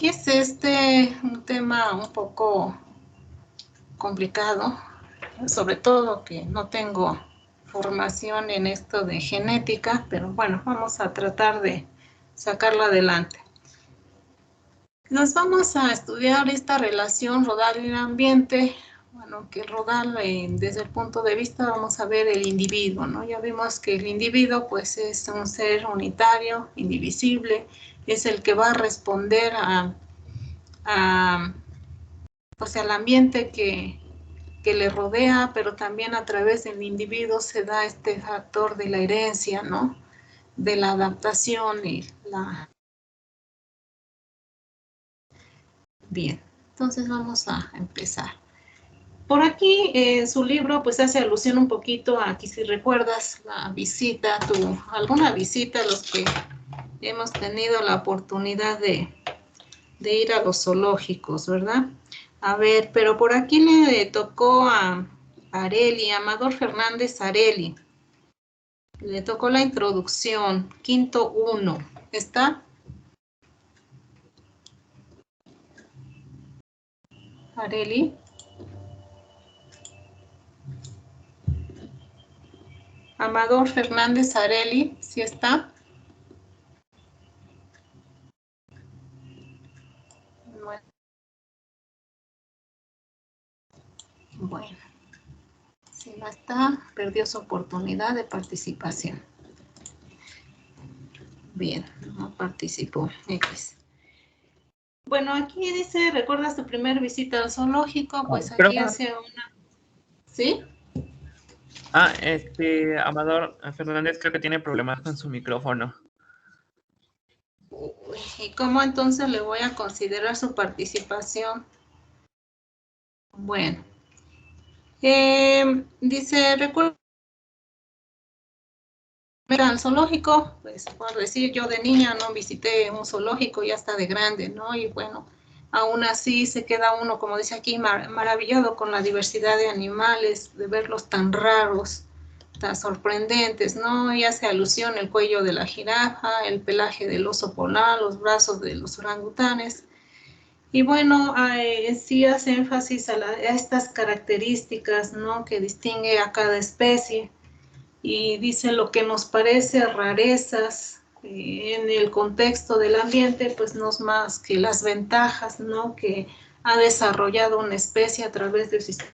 es un tema un poco complicado? Sobre todo que no tengo formación en esto de genética, pero bueno, vamos a tratar de sacarlo adelante. Nos vamos a estudiar esta relación rodal y ambiente. Bueno, que el rodal, desde el punto de vista, vamos a ver el individuo, ¿no? Ya vimos que el individuo, pues, es un ser unitario, indivisible, es el que va a responder pues, al ambiente que le rodea, pero también a través del individuo se da este factor de la herencia, ¿no? De la adaptación y la... Bien, entonces vamos a empezar. Por aquí, su libro, pues hace alusión un poquito a, aquí si recuerdas, la visita, alguna visita, los que hemos tenido la oportunidad de ir a los zoológicos, ¿verdad? A ver, pero por aquí le tocó a Areli, Amador Fernández Areli. Le tocó la introducción, quinto 1. ¿Está? Areli. Amador Fernández Areli, ¿sí está? Bueno, si no está, perdió su oportunidad de participación. Bien, no participó. X. Bueno, aquí dice, ¿recuerdas tu primer visita al zoológico? Pues aquí hace una... ¿Sí? Amador Fernández creo que tiene problemas con su micrófono. Uy, ¿y cómo entonces le voy a considerar su participación? Bueno. Dice, ¿recuerda al zoológico? Pues por decir, yo de niña no visité un zoológico, ya está de grande, ¿no? Y bueno, aún así se queda uno, como dice aquí, maravillado con la diversidad de animales, de verlos tan raros, tan sorprendentes, ¿no? Y hace alusión el cuello de la jirafa, el pelaje del oso polar, los brazos de los orangutanes. Y bueno, sí hace énfasis a estas características, ¿no? Que distingue a cada especie. Y dice lo que nos parece rarezas en el contexto del ambiente, pues no es más que las ventajas, ¿no? Que ha desarrollado una especie a través del sistema.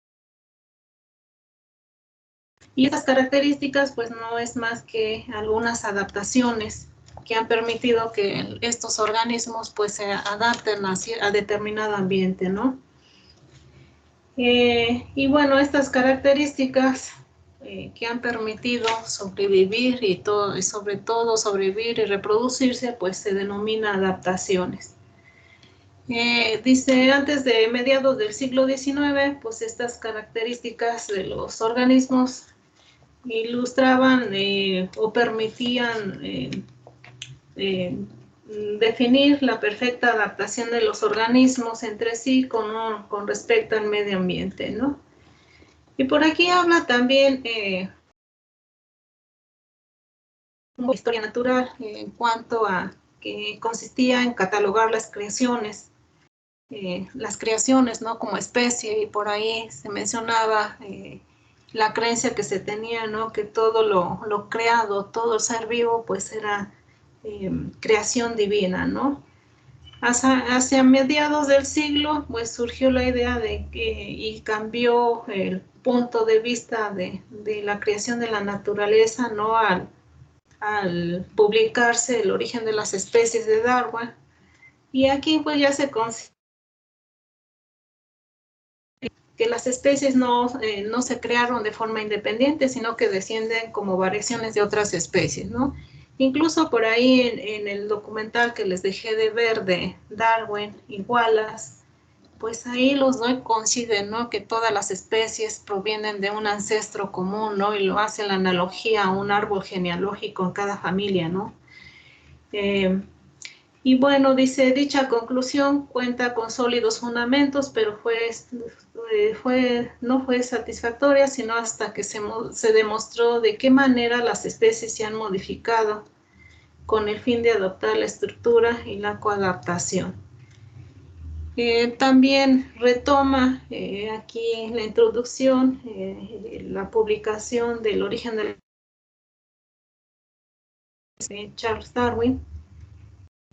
Y estas características pues no es más que algunas adaptaciones que han permitido que estos organismos pues se adapten a determinado ambiente, ¿no? Y bueno, estas características que han permitido sobrevivir y sobre todo sobrevivir y reproducirse, pues se denomina adaptaciones. Dice, antes de mediados del siglo XIX, pues estas características de los organismos ilustraban o permitían definir la perfecta adaptación de los organismos entre sí con respecto al medio ambiente, ¿no? Y por aquí habla también una historia natural en cuanto a que consistía en catalogar las creaciones, ¿no? Como especie, y por ahí se mencionaba la creencia que se tenía, ¿no? Que todo lo creado, todo ser vivo, pues era creación divina, ¿no? Hacia mediados del siglo, pues surgió la idea de que, y cambió el punto de vista de la creación de la naturaleza, ¿no? Al publicarse El origen de las especies de Darwin. Y aquí pues ya se considera que las especies no se crearon de forma independiente, sino que descienden como variaciones de otras especies, ¿no? Incluso por ahí en el documental que les dejé de ver de Darwin y Wallace, pues ahí los dos coinciden, ¿no? Que todas las especies provienen de un ancestro común, ¿no? Y lo hacen la analogía a un árbol genealógico en cada familia, ¿no? Y bueno, dice, dicha conclusión cuenta con sólidos fundamentos, pero no fue satisfactoria, sino hasta que se demostró de qué manera las especies se han modificado con el fin de adoptar la estructura y la coadaptación. También retoma aquí en la introducción la publicación del origen de Charles Darwin.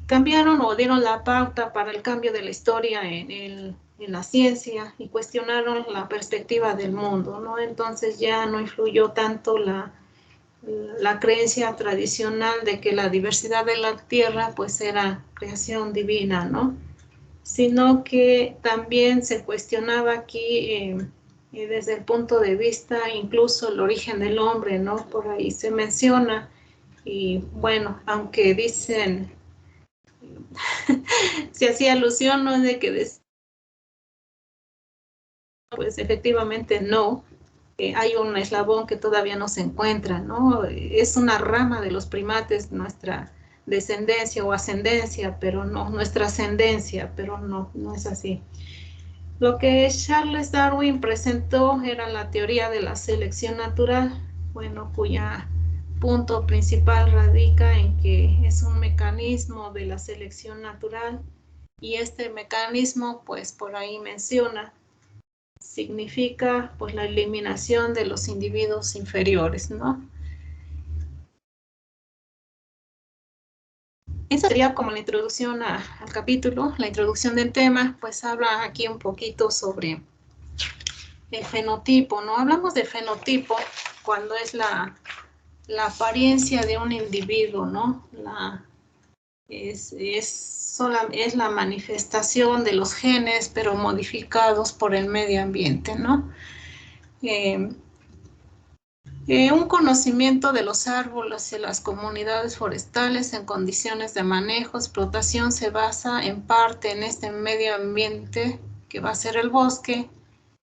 Cambiaron o dieron la pauta para el cambio de la historia en la ciencia y cuestionaron la perspectiva del mundo, ¿no? Entonces ya no influyó tanto la creencia tradicional de que la diversidad de la Tierra pues era creación divina, ¿no? Sino que también se cuestionaba aquí desde el punto de vista incluso el origen del hombre, ¿no? Por ahí se menciona y bueno, aunque dicen se hacía alusión, no es de que pues efectivamente no, hay un eslabón que todavía no se encuentra, ¿no? Es una rama de los primates, nuestra descendencia o ascendencia, pero no, nuestra ascendencia, pero no es así. Lo que Charles Darwin presentó era la teoría de la selección natural, bueno, cuya punto principal radica en que es un mecanismo de la selección natural y este mecanismo, pues por ahí menciona, significa pues la eliminación de los individuos inferiores, ¿no? Esa sería como la introducción al capítulo, la introducción del tema, pues habla aquí un poquito sobre el fenotipo, ¿no? Hablamos de fenotipo cuando es la apariencia de un individuo, ¿no? Es la manifestación de los genes, pero modificados por el medio ambiente, ¿no? Un conocimiento de los árboles y las comunidades forestales en condiciones de manejo, explotación, se basa en parte en este medio ambiente que va a ser el bosque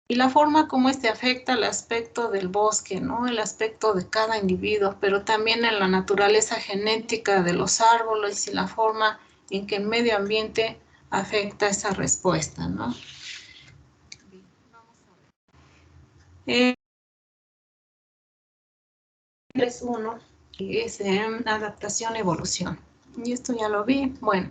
y la forma como este afecta el aspecto del bosque, ¿no? El aspecto de cada individuo, pero también en la naturaleza genética de los árboles y la forma en que el medio ambiente afecta esa respuesta, ¿no? Vamos a ver. 3.1, que es adaptación-evolución. Y esto ya lo vi. Bueno,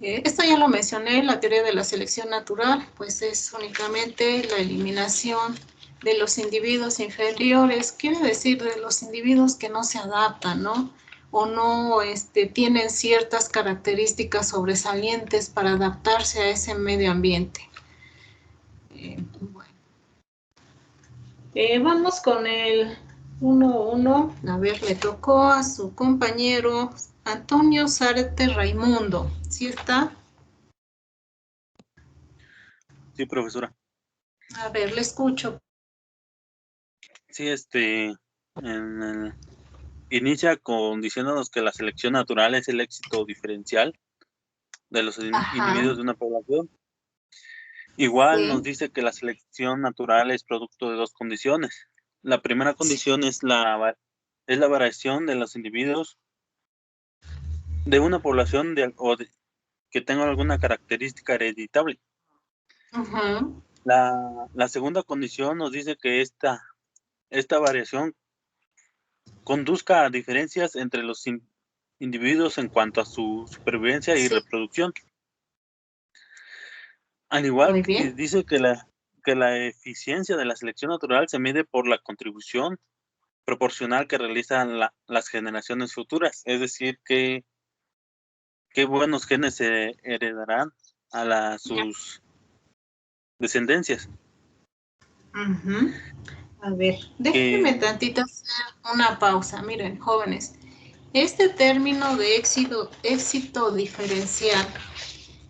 esto ya lo mencioné, la teoría de la selección natural, pues es únicamente la eliminación de los individuos inferiores, quiere decir de los individuos que no se adaptan, ¿no? O no tienen ciertas características sobresalientes para adaptarse a ese medio ambiente. Bueno. Vamos con el 1-1. A ver, le tocó a su compañero Antonio Zárate Raimundo. ¿Sí está? Sí, profesora. A ver, le escucho. Sí, inicia diciéndonos que la selección natural es el éxito diferencial de los individuos de una población. Igual nos dice que la selección natural es producto de dos condiciones. La primera condición es la variación de los individuos de una población que tenga alguna característica hereditable. La segunda condición nos dice que esta variación conduzca a diferencias entre los individuos en cuanto a su supervivencia y reproducción. Al igual que dice que la eficiencia de la selección natural se mide por la contribución proporcional que realizan las generaciones futuras, es decir, qué buenos genes se heredarán a sus descendencias. A ver, déjenme tantito hacer una pausa. Miren, jóvenes, este término de éxito diferencial,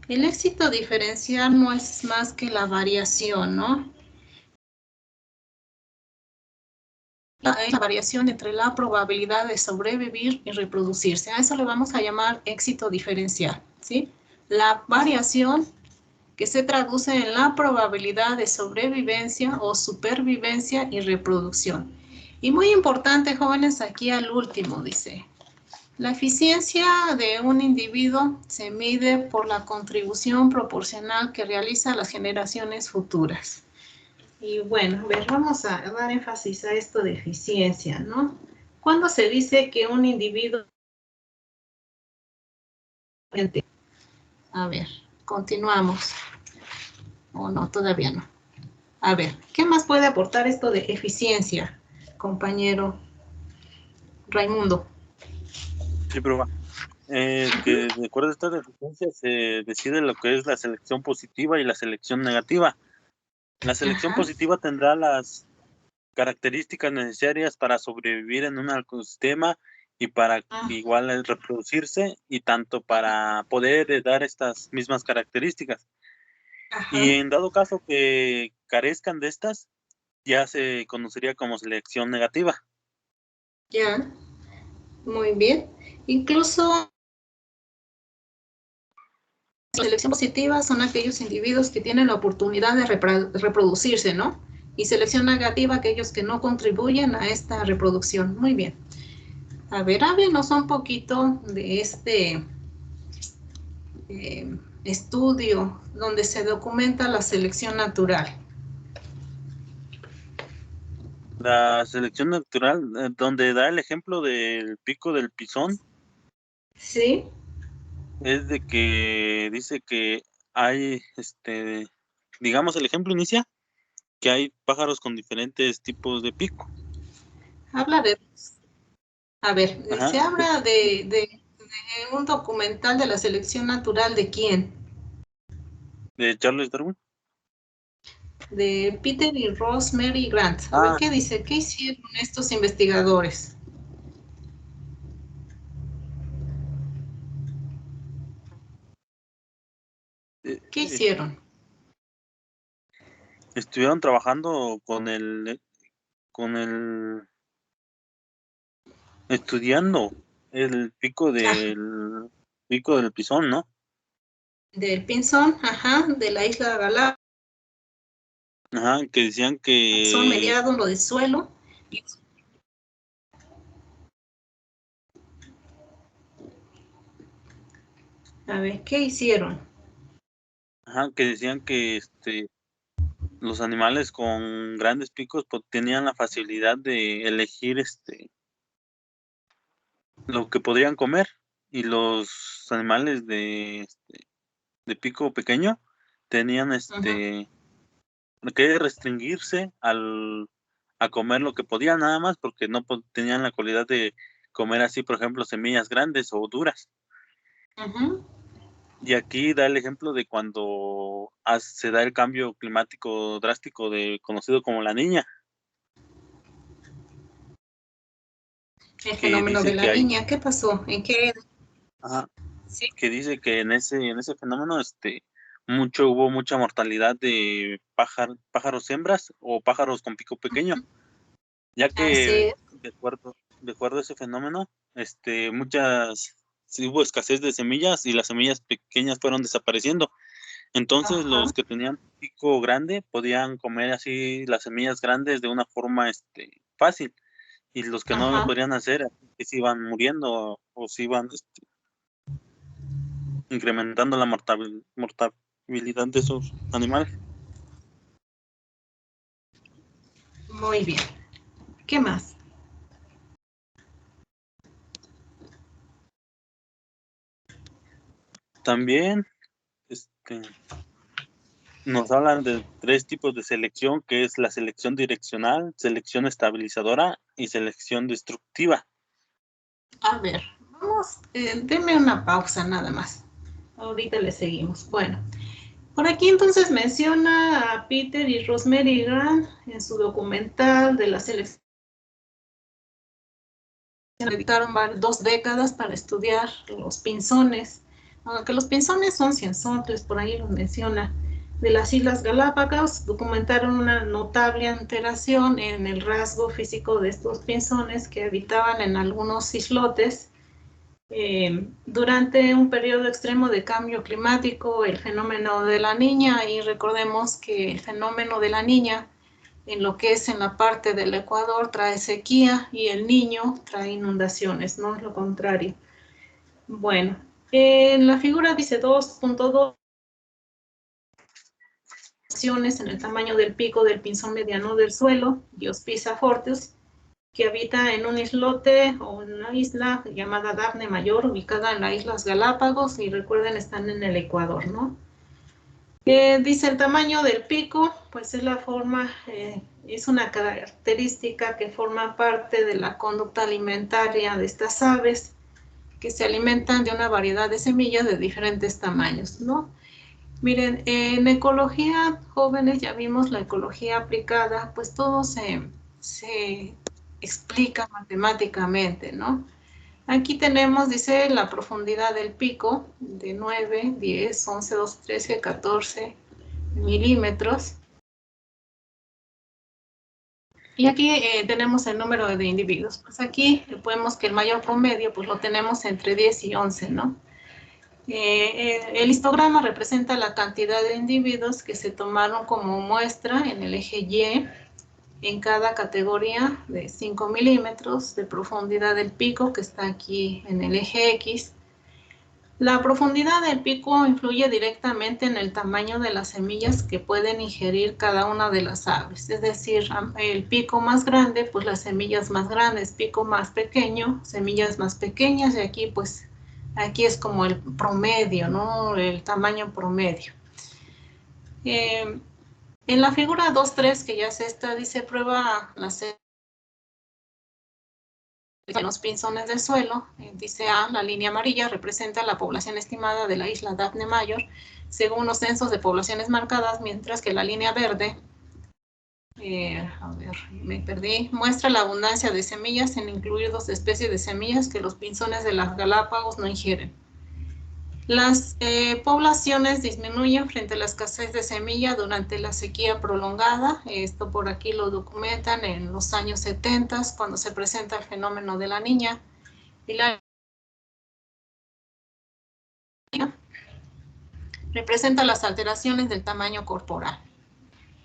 el éxito diferencial no es más que la variación, ¿no? La variación entre la probabilidad de sobrevivir y reproducirse. A eso le vamos a llamar éxito diferencial, ¿sí? La variación que se traduce en la probabilidad de sobrevivencia o supervivencia y reproducción. Y muy importante, jóvenes, aquí al último dice, la eficiencia de un individuo se mide por la contribución proporcional que realiza a las generaciones futuras. Y bueno, a ver, vamos a dar énfasis a esto de eficiencia, ¿no? ¿Cuándo se dice que un individuo... A ver, continuamos. ¿O no? Todavía no. A ver, ¿qué más puede aportar esto de eficiencia, compañero Raimundo? Sí, prueba. Que de acuerdo a esta eficiencia se decide lo que es la selección positiva y la selección negativa. La selección positiva tendrá las características necesarias para sobrevivir en un ecosistema y para igual reproducirse y tanto para poder dar estas mismas características. Y en dado caso que carezcan de estas, ya se conocería como selección negativa. Ya, muy bien. Incluso la selección positiva son aquellos individuos que tienen la oportunidad de reproducirse, ¿no? Y selección negativa aquellos que no contribuyen a esta reproducción. Muy bien. A ver, háblenos un poquito de este estudio donde se documenta la selección natural. La selección natural, donde da el ejemplo del pico del pisón. Sí. Es de que dice que hay, digamos, el ejemplo inicia que hay pájaros con diferentes tipos de pico. Habla de... A ver, se habla de un documental de la selección natural, ¿de quién? ¿De Charles Darwin? De Peter y Rosemary Grant. A ver, ¿qué dice? ¿Qué hicieron estos investigadores? ¿Qué hicieron? Estuvieron trabajando estudiando el pico del pisón, ¿no? Del pinzón, ajá, de la isla Galápagos. Ajá, que decían que... Son mediados lo del suelo. A ver, ¿qué hicieron? Ajá, que decían que los animales con grandes picos pues, tenían la facilidad de elegir lo que podrían comer, y los animales de pico pequeño tenían que restringirse a comer lo que podían nada más, porque no tenían la cualidad de comer así, por ejemplo, semillas grandes o duras. Y aquí da el ejemplo de cuando se da el cambio climático drástico conocido como la Niña. El fenómeno de la niña, ¿qué pasó? ¿En qué? Ajá, Sí. que dice que en ese fenómeno hubo mucha mortalidad de pájaros hembras o pájaros con pico pequeño, ya que de acuerdo a ese fenómeno, sí hubo escasez de semillas y las semillas pequeñas fueron desapareciendo. Entonces los que tenían pico grande podían comer así las semillas grandes de una forma fácil, y los que no lo podrían hacer, que se iban muriendo o se iban incrementando la mortalidad de esos animales. Muy bien. ¿Qué más? También nos hablan de 3 tipos de selección, que es la selección direccional, selección estabilizadora y selección destructiva. A ver, vamos, denme una pausa nada más. Ahorita le seguimos. Bueno, por aquí entonces menciona a Peter y Rosemary Grant en su documental de la selección. Dedicaron 2 décadas para estudiar los pinzones, aunque los pinzones son cienzontles, por ahí lo menciona, de las Islas Galápagos. Documentaron una notable alteración en el rasgo físico de estos pinzones que habitaban en algunos islotes durante un periodo extremo de cambio climático, el fenómeno de la Niña. Y recordemos que el fenómeno de la Niña, en lo que es en la parte del Ecuador, trae sequía, y el Niño trae inundaciones, no es lo contrario. Bueno, en la figura dice 2.2 en el tamaño del pico del pinzón mediano del suelo, Diospisa fortis, que habita en un islote o en una isla llamada Daphne Mayor, ubicada en las Islas Galápagos, y recuerden, están en el Ecuador, ¿no? Dice el tamaño del pico, pues es la forma, es una característica que forma parte de la conducta alimentaria de estas aves, que se alimentan de una variedad de semillas de diferentes tamaños, ¿no? Miren, en ecología, jóvenes, ya vimos la ecología aplicada, pues todo se explica matemáticamente, ¿no? Aquí tenemos, dice, la profundidad del pico de 9, 10, 11, 12, 13, 14 milímetros. Y aquí tenemos el número de individuos. Pues aquí vemos que el mayor promedio pues lo tenemos entre 10 y 11, ¿no? El histograma representa la cantidad de individuos que se tomaron como muestra en el eje Y en cada categoría de 5 milímetros de profundidad del pico, que está aquí en el eje X. La profundidad del pico influye directamente en el tamaño de las semillas que pueden ingerir cada una de las aves. Es decir, el pico más grande, pues las semillas más grandes; pico más pequeño, semillas más pequeñas, y aquí pues aquí es como el promedio, ¿no? El tamaño promedio. En la figura 2.3, que ya es esta, dice prueba los pinzones del suelo. Dice A, la línea amarilla representa la población estimada de la isla Daphne Mayor según los censos de poblaciones marcadas, mientras que la línea verde, a ver, me perdí, muestra la abundancia de semillas, en incluir 2 especies de semillas que los pinzones de las Galápagos no ingieren. Las poblaciones disminuyen frente a la escasez de semilla durante la sequía prolongada. Esto por aquí lo documentan en los años 70, cuando se presenta el fenómeno de la Niña. Y la representa las alteraciones del tamaño corporal.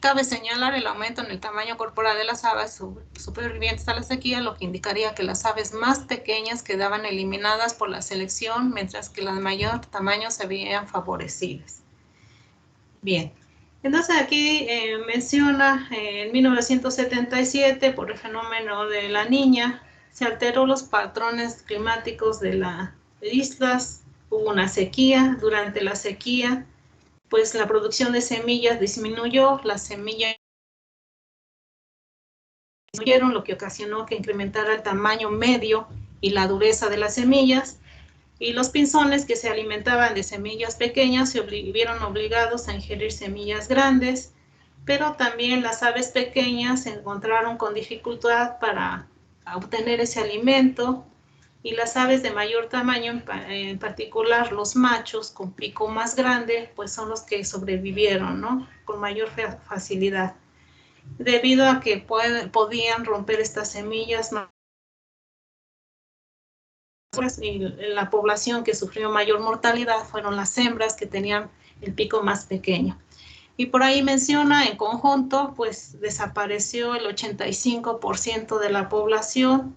Cabe señalar el aumento en el tamaño corporal de las aves supervivientes a la sequía, lo que indicaría que las aves más pequeñas quedaban eliminadas por la selección, mientras que las de mayor tamaño se veían favorecidas. Bien, entonces aquí menciona en 1977, por el fenómeno de la Niña, se alteró los patrones climáticos de las islas, hubo una sequía. Durante la sequía, pues la producción de semillas disminuyó, las semillas disminuyeron, lo que ocasionó que incrementara el tamaño medio y la dureza de las semillas, y los pinzones que se alimentaban de semillas pequeñas se vieron obligados a ingerir semillas grandes, pero también las aves pequeñas se encontraron con dificultad para a obtener ese alimento, y las aves de mayor tamaño, en particular los machos con pico más grande, pues son los que sobrevivieron, ¿no? Con mayor facilidad, debido a que podían romper estas semillas. Y la población que sufrió mayor mortalidad fueron las hembras, que tenían el pico más pequeño. Y por ahí menciona, en conjunto, pues desapareció el 85% de la población,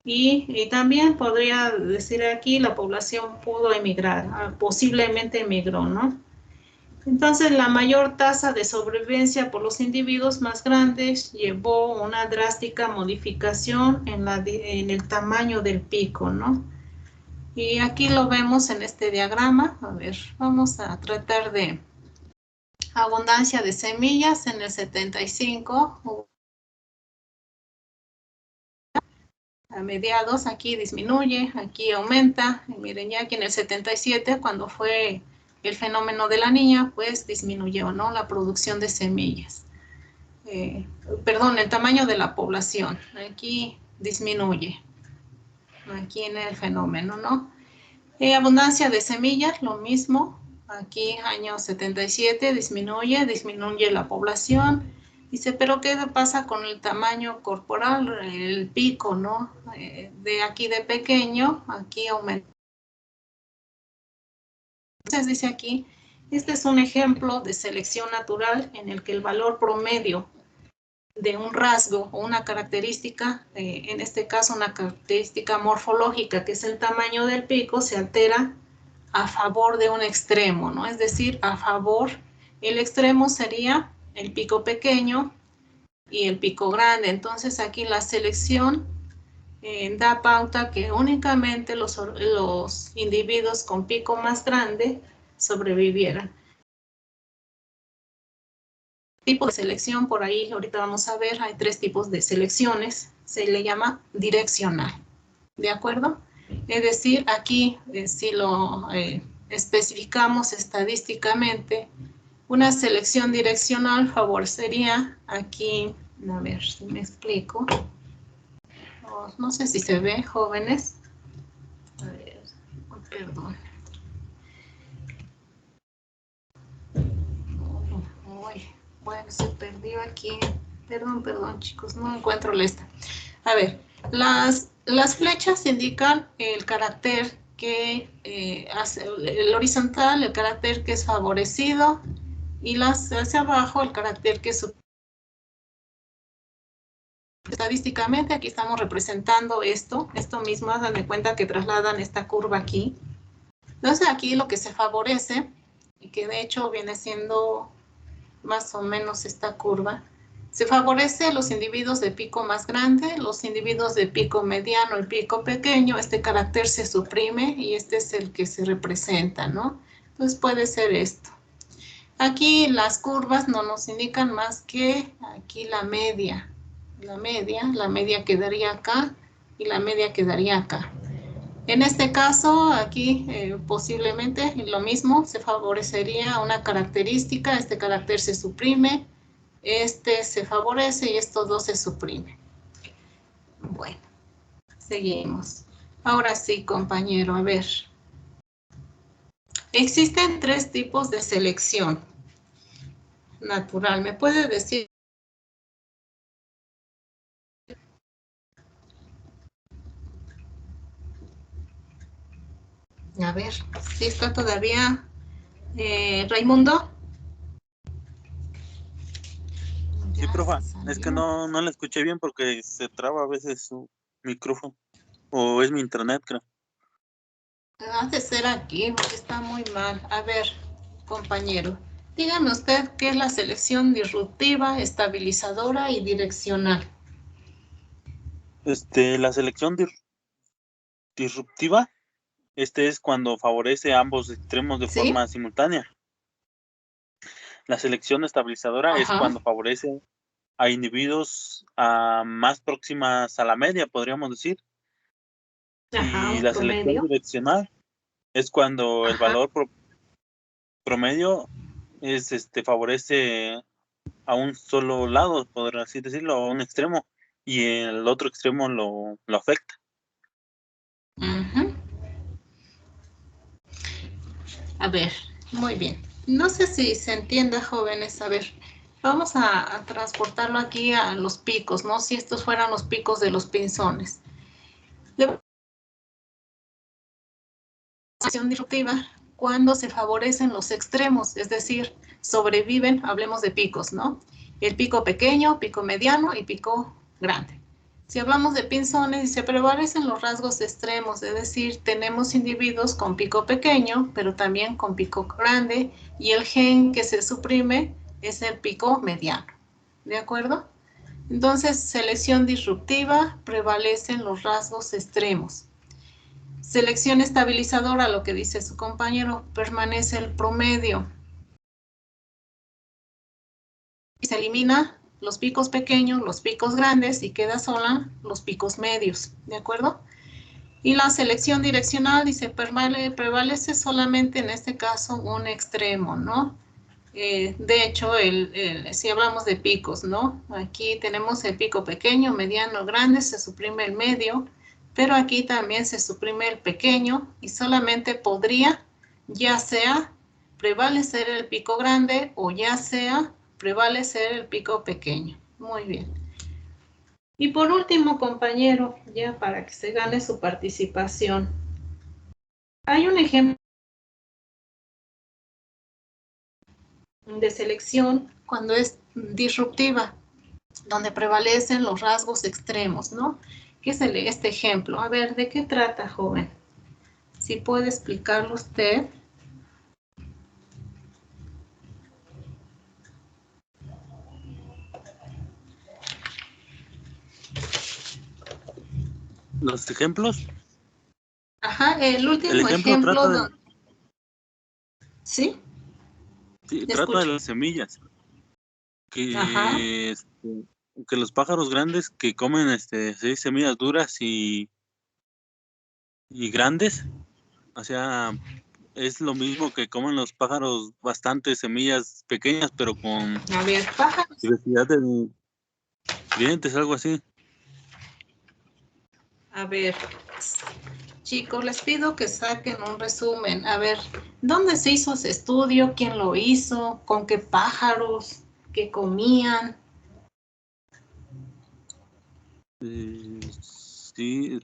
y también podría decir aquí, la población pudo emigrar, posiblemente emigró, ¿no? Entonces, la mayor tasa de sobrevivencia por los individuos más grandes llevó una drástica modificación en el tamaño del pico, ¿no? Y aquí lo vemos en este diagrama. A ver, vamos a tratar de abundancia de semillas. En el 75, a mediados, aquí disminuye, aquí aumenta. Y miren, ya aquí en el 77, cuando fue el fenómeno de la niña, pues disminuyó, ¿no? La producción de semillas. Perdón, el tamaño de la población. Aquí disminuye. Aquí en el fenómeno, ¿no? Abundancia de semillas, lo mismo. Aquí, año 77, disminuye la población. Dice, pero ¿qué pasa con el tamaño corporal? El pico, ¿no? De aquí de pequeño, aquí aumenta. Entonces dice aquí, este es un ejemplo de selección natural en el que el valor promedio de un rasgo o una característica, en este caso una característica morfológica, que es el tamaño del pico, se altera a favor de un extremo, ¿no? Es decir, a favor, el extremo sería el pico pequeño y el pico grande. Entonces aquí la selección da pauta que únicamente los individuos con pico más grande sobrevivieran. Tipo de selección, por ahí ahorita vamos a ver, hay 3 tipos de selecciones, se le llama direccional, ¿de acuerdo? Es decir, aquí si lo especificamos estadísticamente, una selección direccional favorecería aquí, a ver si me explico, no sé si se ve, jóvenes, a ver, perdón. Bueno, se perdió aquí. Perdón, chicos, no encuentro la esta. A ver, las flechas indican el carácter que hace el horizontal, el carácter que es favorecido, y las hacia abajo el carácter que es estadísticamente. Aquí estamos representando esto mismo, hagan de cuenta que trasladan esta curva aquí. Entonces aquí lo que se favorece, y que de hecho viene siendo más o menos esta curva, se favorece a los individuos de pico más grande, los individuos de pico mediano, el pico pequeño, este carácter se suprime y este es el que se representa, ¿no? Entonces puede ser esto. Aquí las curvas no nos indican más que aquí la media quedaría acá y la media quedaría acá. En este caso, aquí posiblemente lo mismo, se favorecería una característica, este carácter se suprime, este se favorece y estos dos se suprimen. Bueno, seguimos. Ahora sí, compañero, a ver. Existen 3 tipos de selección natural. ¿Me puede decir? A ver, ¿sí está todavía Raimundo? Sí, profa, es que no la escuché bien porque se traba a veces su micrófono, o es mi internet, creo. Ha de ser aquí, porque está muy mal. A ver, compañero, dígame usted qué es la selección disruptiva, estabilizadora y direccional. La selección disruptiva, es cuando favorece a ambos extremos de forma simultánea. La selección estabilizadora es cuando favorece a individuos más próximas a la media, podríamos decir. Y la selección direccional es cuando el valor promedio favorece a un solo lado, por así decirlo, a un extremo, y el otro extremo lo afecta. A ver, muy bien. No sé si se entienda, jóvenes. A ver, vamos a transportarlo aquí a los picos, ¿no? Si estos fueran los picos de los pinzones. La acción disruptiva cuando se favorecen los extremos, es decir, sobreviven, hablemos de picos, ¿no? El pico pequeño, pico mediano y pico grande. Si hablamos de pinzones, se prevalecen los rasgos extremos, es decir, tenemos individuos con pico pequeño, pero también con pico grande, y el gen que se suprime es el pico mediano. ¿De acuerdo? Entonces, selección disruptiva, prevalecen los rasgos extremos. Selección estabilizadora, lo que dice su compañero, permanece el promedio. Se elimina los picos pequeños, los picos grandes y queda sola los picos medios, ¿de acuerdo? Y la selección direccional dice prevalece solamente en este caso un extremo, ¿no? De hecho, si hablamos de picos, ¿no? Aquí tenemos el pico pequeño, mediano, grande, se suprime el medio, pero aquí también se suprime el pequeño y solamente podría ya sea prevalecer el pico grande o ya sea prevalecer el pico pequeño. Muy bien. Y por último, compañero, ya para que se gane su participación, hay un ejemplo de selección cuando es disruptiva, donde prevalecen los rasgos extremos, ¿no? ¿Qué es este ejemplo? A ver, ¿de qué trata, joven? Si puede explicarlo usted. ¿Los ejemplos? Ajá, el último El ejemplo trata de... ¿Sí? Sí, trata de las semillas. Que los pájaros grandes que comen seis semillas duras y grandes, o sea, es lo mismo que comen los pájaros bastantes semillas pequeñas, pero con diversidad de nutrientes, algo así. A ver, chicos, les pido que saquen un resumen. A ver, ¿dónde se hizo ese estudio? ¿Quién lo hizo? ¿Con qué pájaros? ¿Qué comían? Sí,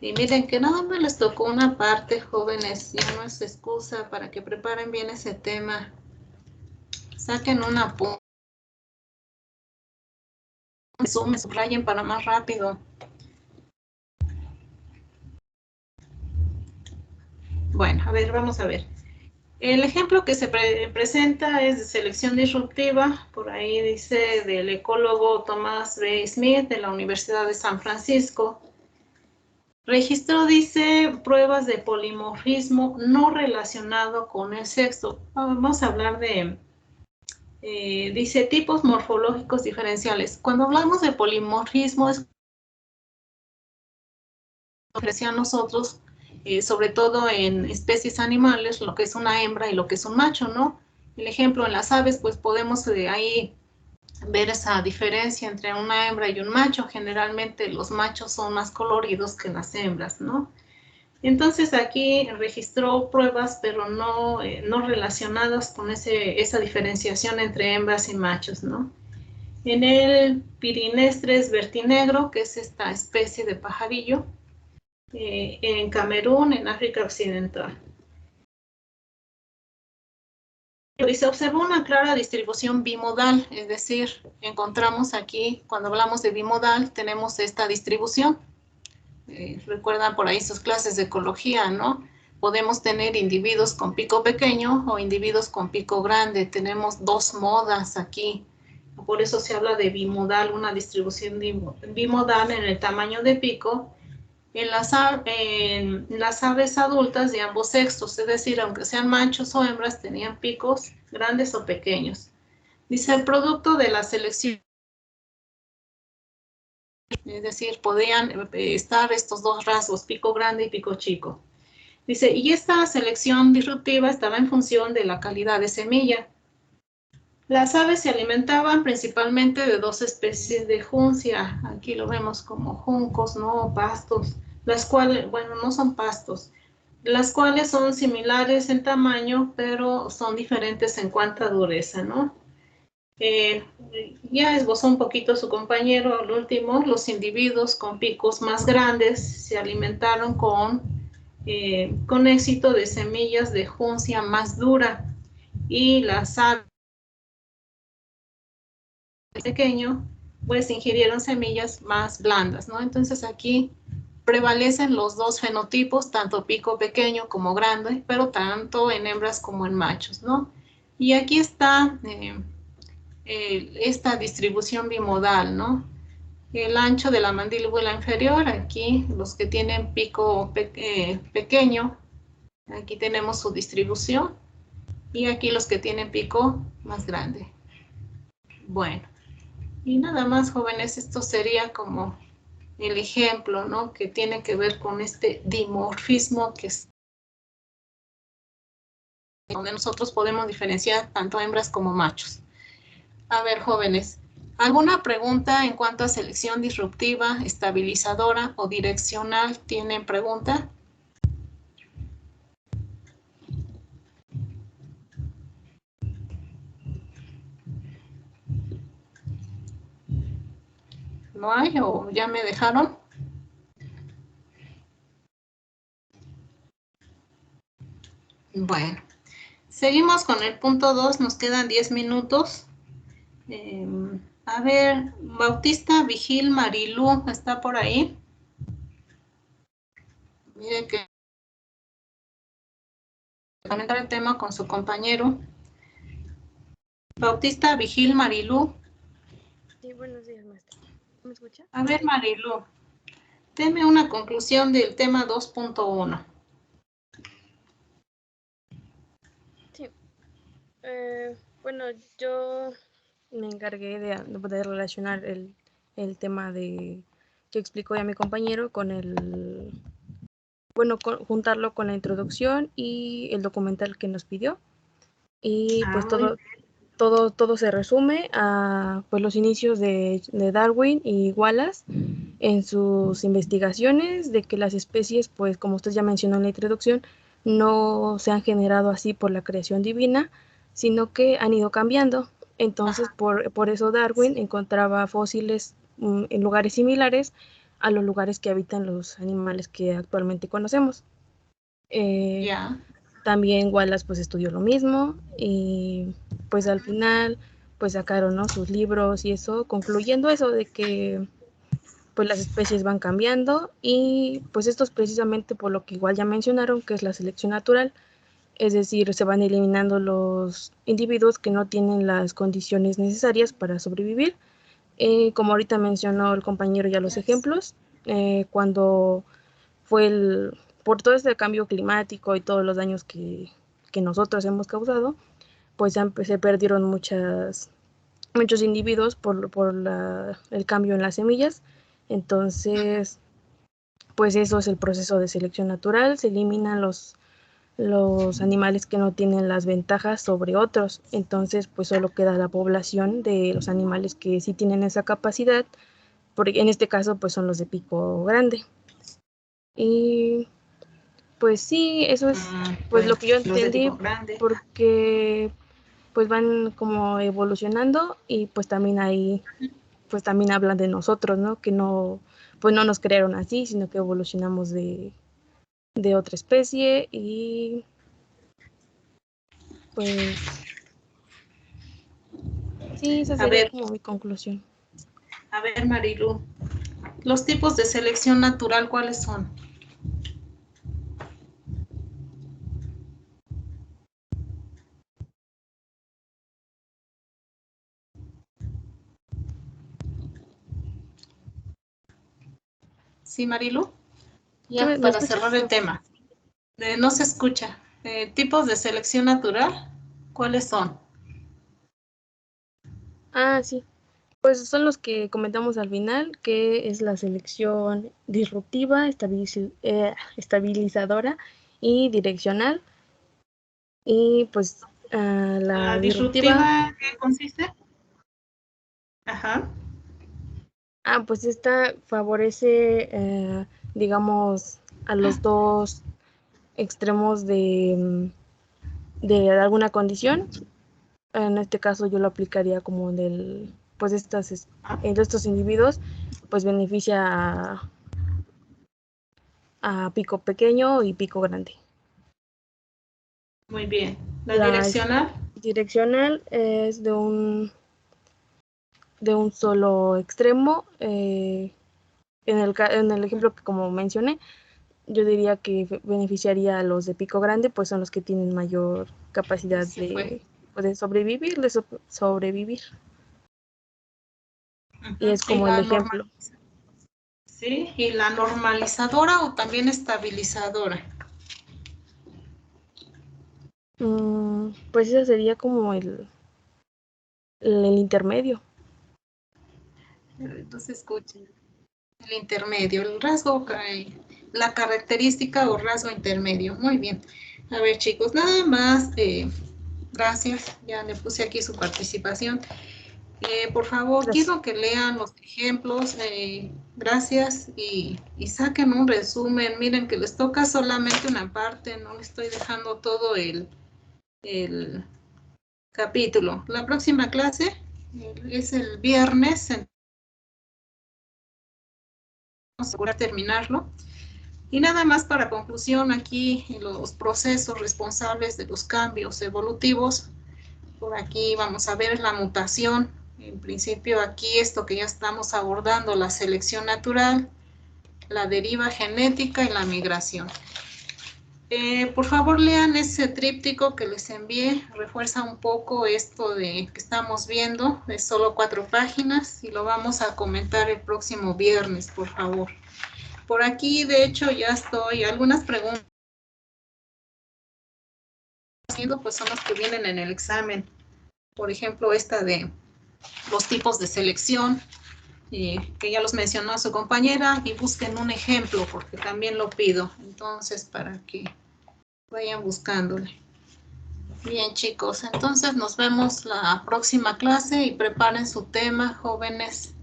Y miren que nada más les tocó una parte, jóvenes, ya no es excusa para que preparen bien ese tema. Saquen una subrayen para más rápido. Bueno, a ver, vamos a ver. El ejemplo que se presenta es de selección disruptiva, por ahí dice del ecólogo Thomas B. Smith de la Universidad de San Francisco. Registró, dice, pruebas de polimorfismo no relacionado con el sexo. Vamos a hablar de, dice, tipos morfológicos diferenciales. Cuando hablamos de polimorfismo es lo que decían nosotros, sobre todo en especies animales, lo que es una hembra y lo que es un macho, ¿no? El ejemplo en las aves, pues podemos ahí ver esa diferencia entre una hembra y un macho. Generalmente los machos son más coloridos que las hembras, ¿no? Entonces aquí registró pruebas, pero no relacionadas con esa diferenciación entre hembras y machos, ¿no? En el Pirinestris vertinegro, que es esta especie de pajarillo, en Camerún, en África Occidental. Y se observó una clara distribución bimodal, es decir, encontramos aquí, cuando hablamos de bimodal, tenemos esta distribución. Recuerdan por ahí sus clases de ecología, ¿no? Podemos tener individuos con pico pequeño o individuos con pico grande. Tenemos dos modas aquí. Por eso se habla de bimodal, una distribución bimodal en el tamaño de pico. En las aves adultas de ambos sexos, es decir, aunque sean machos o hembras, tenían picos grandes o pequeños. Dice, el producto de la selección, es decir, podían estar estos dos rasgos, pico grande y pico chico. Dice, y esta selección disruptiva estaba en función de la calidad de semilla. Las aves se alimentaban principalmente de dos especies de juncia. Aquí lo vemos como juncos, ¿no? Pastos, las cuales, bueno, no son pastos, las cuales son similares en tamaño, pero son diferentes en cuanto a dureza, ¿no? Ya esbozó un poquito su compañero al último, los individuos con picos más grandes se alimentaron con éxito de semillas de juncia más dura, y las aves pequeño pues ingirieron semillas más blandas, ¿no? Entonces aquí prevalecen los dos fenotipos, tanto pico pequeño como grande, pero tanto en hembras como en machos, ¿no? Y aquí está esta distribución bimodal, ¿no? El ancho de la mandíbula inferior, aquí los que tienen pico pequeño, aquí tenemos su distribución, y aquí los que tienen pico más grande. Bueno, y nada más, jóvenes, esto sería como el ejemplo, ¿no? Que tiene que ver con este dimorfismo que es donde nosotros podemos diferenciar tanto hembras como machos. A ver, jóvenes, ¿alguna pregunta en cuanto a selección disruptiva, estabilizadora o direccional? ¿Tienen pregunta? ¿No hay o ya me dejaron? Bueno, seguimos con el punto 2, nos quedan 10 minutos. A ver, Bautista Vigil Marilú, ¿está por ahí? Miren que comentar el tema con su compañero. Bautista Vigil Marilú. Sí, buenos días, maestra. ¿Me escucha? A ver, Marilú, deme una conclusión del tema 2.1. Sí. Bueno, yo me encargué de poder relacionar el tema de que explicó ya mi compañero con juntarlo con la introducción y el documental que nos pidió. Y pues todo se resume a pues los inicios de Darwin y Wallace en sus investigaciones de que las especies, pues como usted ya mencionó en la introducción, no se han generado así por la creación divina, sino que han ido cambiando. Entonces, por eso Darwin encontraba fósiles en lugares similares a los lugares que habitan los animales que actualmente conocemos. También Wallace pues estudió lo mismo y pues al final pues sacaron, ¿no?, sus libros y eso, concluyendo eso de que pues las especies van cambiando y pues esto es precisamente por lo que igual ya mencionaron, que es la selección natural, es decir, se van eliminando los individuos que no tienen las condiciones necesarias para sobrevivir. Como ahorita mencionó el compañero ya los ejemplos, cuando fue por todo este cambio climático y todos los daños que nosotros hemos causado, pues se perdieron muchos individuos por el cambio en las semillas. Entonces, pues eso es el proceso de selección natural, se eliminan los animales que no tienen las ventajas sobre otros, entonces pues solo queda la población de los animales que sí tienen esa capacidad, porque en este caso pues son los de pico grande. Y pues sí, eso es pues lo que yo entendí, porque pues van como evolucionando y pues también ahí pues también hablan de nosotros, ¿no? Que no, pues no nos crearon así, sino que evolucionamos de otra especie y pues sí, esa sería como mi conclusión. A ver, Marilu, los tipos de selección natural, ¿cuáles son? Sí, Marilu. Ya para cerrar el tema. No se escucha. ¿Tipos de selección natural? ¿Cuáles son? Ah, sí. Pues son los que comentamos al final, que es la selección disruptiva, estabilizadora y direccional. Y pues ¿La disruptiva qué consiste? Ajá. Pues esta favorece, digamos, a los dos extremos de alguna condición. En este caso yo lo aplicaría como pues de estos individuos, pues beneficia a pico pequeño y pico grande. Muy bien. ¿La direccional? Direccional es de un solo extremo. En el ejemplo que como mencioné, yo diría que beneficiaría a los de pico grande, pues son los que tienen mayor capacidad de sobrevivir, Y es como el ejemplo. Sí, ¿y la normalizadora o también estabilizadora? Pues esa sería como el intermedio. Entonces escuchen, el intermedio, el rasgo, la característica o rasgo intermedio. Muy bien. A ver, chicos, nada más, gracias, ya le puse aquí su participación. Por favor, Gracias. quiero que lean los ejemplos, gracias, y saquen un resumen. Miren que les toca solamente una parte, no les estoy dejando todo el capítulo. La próxima clase es el viernes, vamos a asegurar terminarlo. Y nada más para conclusión, aquí los procesos responsables de los cambios evolutivos. Por aquí vamos a ver la mutación. En principio aquí esto que ya estamos abordando, la selección natural, la deriva genética y la migración. Por favor lean ese tríptico que les envié, refuerza un poco esto de que estamos viendo, es solo 4 páginas y lo vamos a comentar el próximo viernes, por favor. Por aquí, de hecho, ya estoy, algunas preguntas haciendo, pues son las que vienen en el examen. Por ejemplo, esta de los tipos de selección, que ya los mencionó su compañera, y busquen un ejemplo, porque también lo pido, entonces, para que vayan buscándole. Bien, chicos, entonces nos vemos la próxima clase y preparen su tema, jóvenes,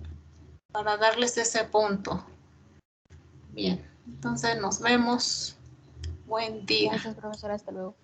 para darles ese punto. Bien, entonces nos vemos. Buen día. Gracias, profesora. Hasta luego.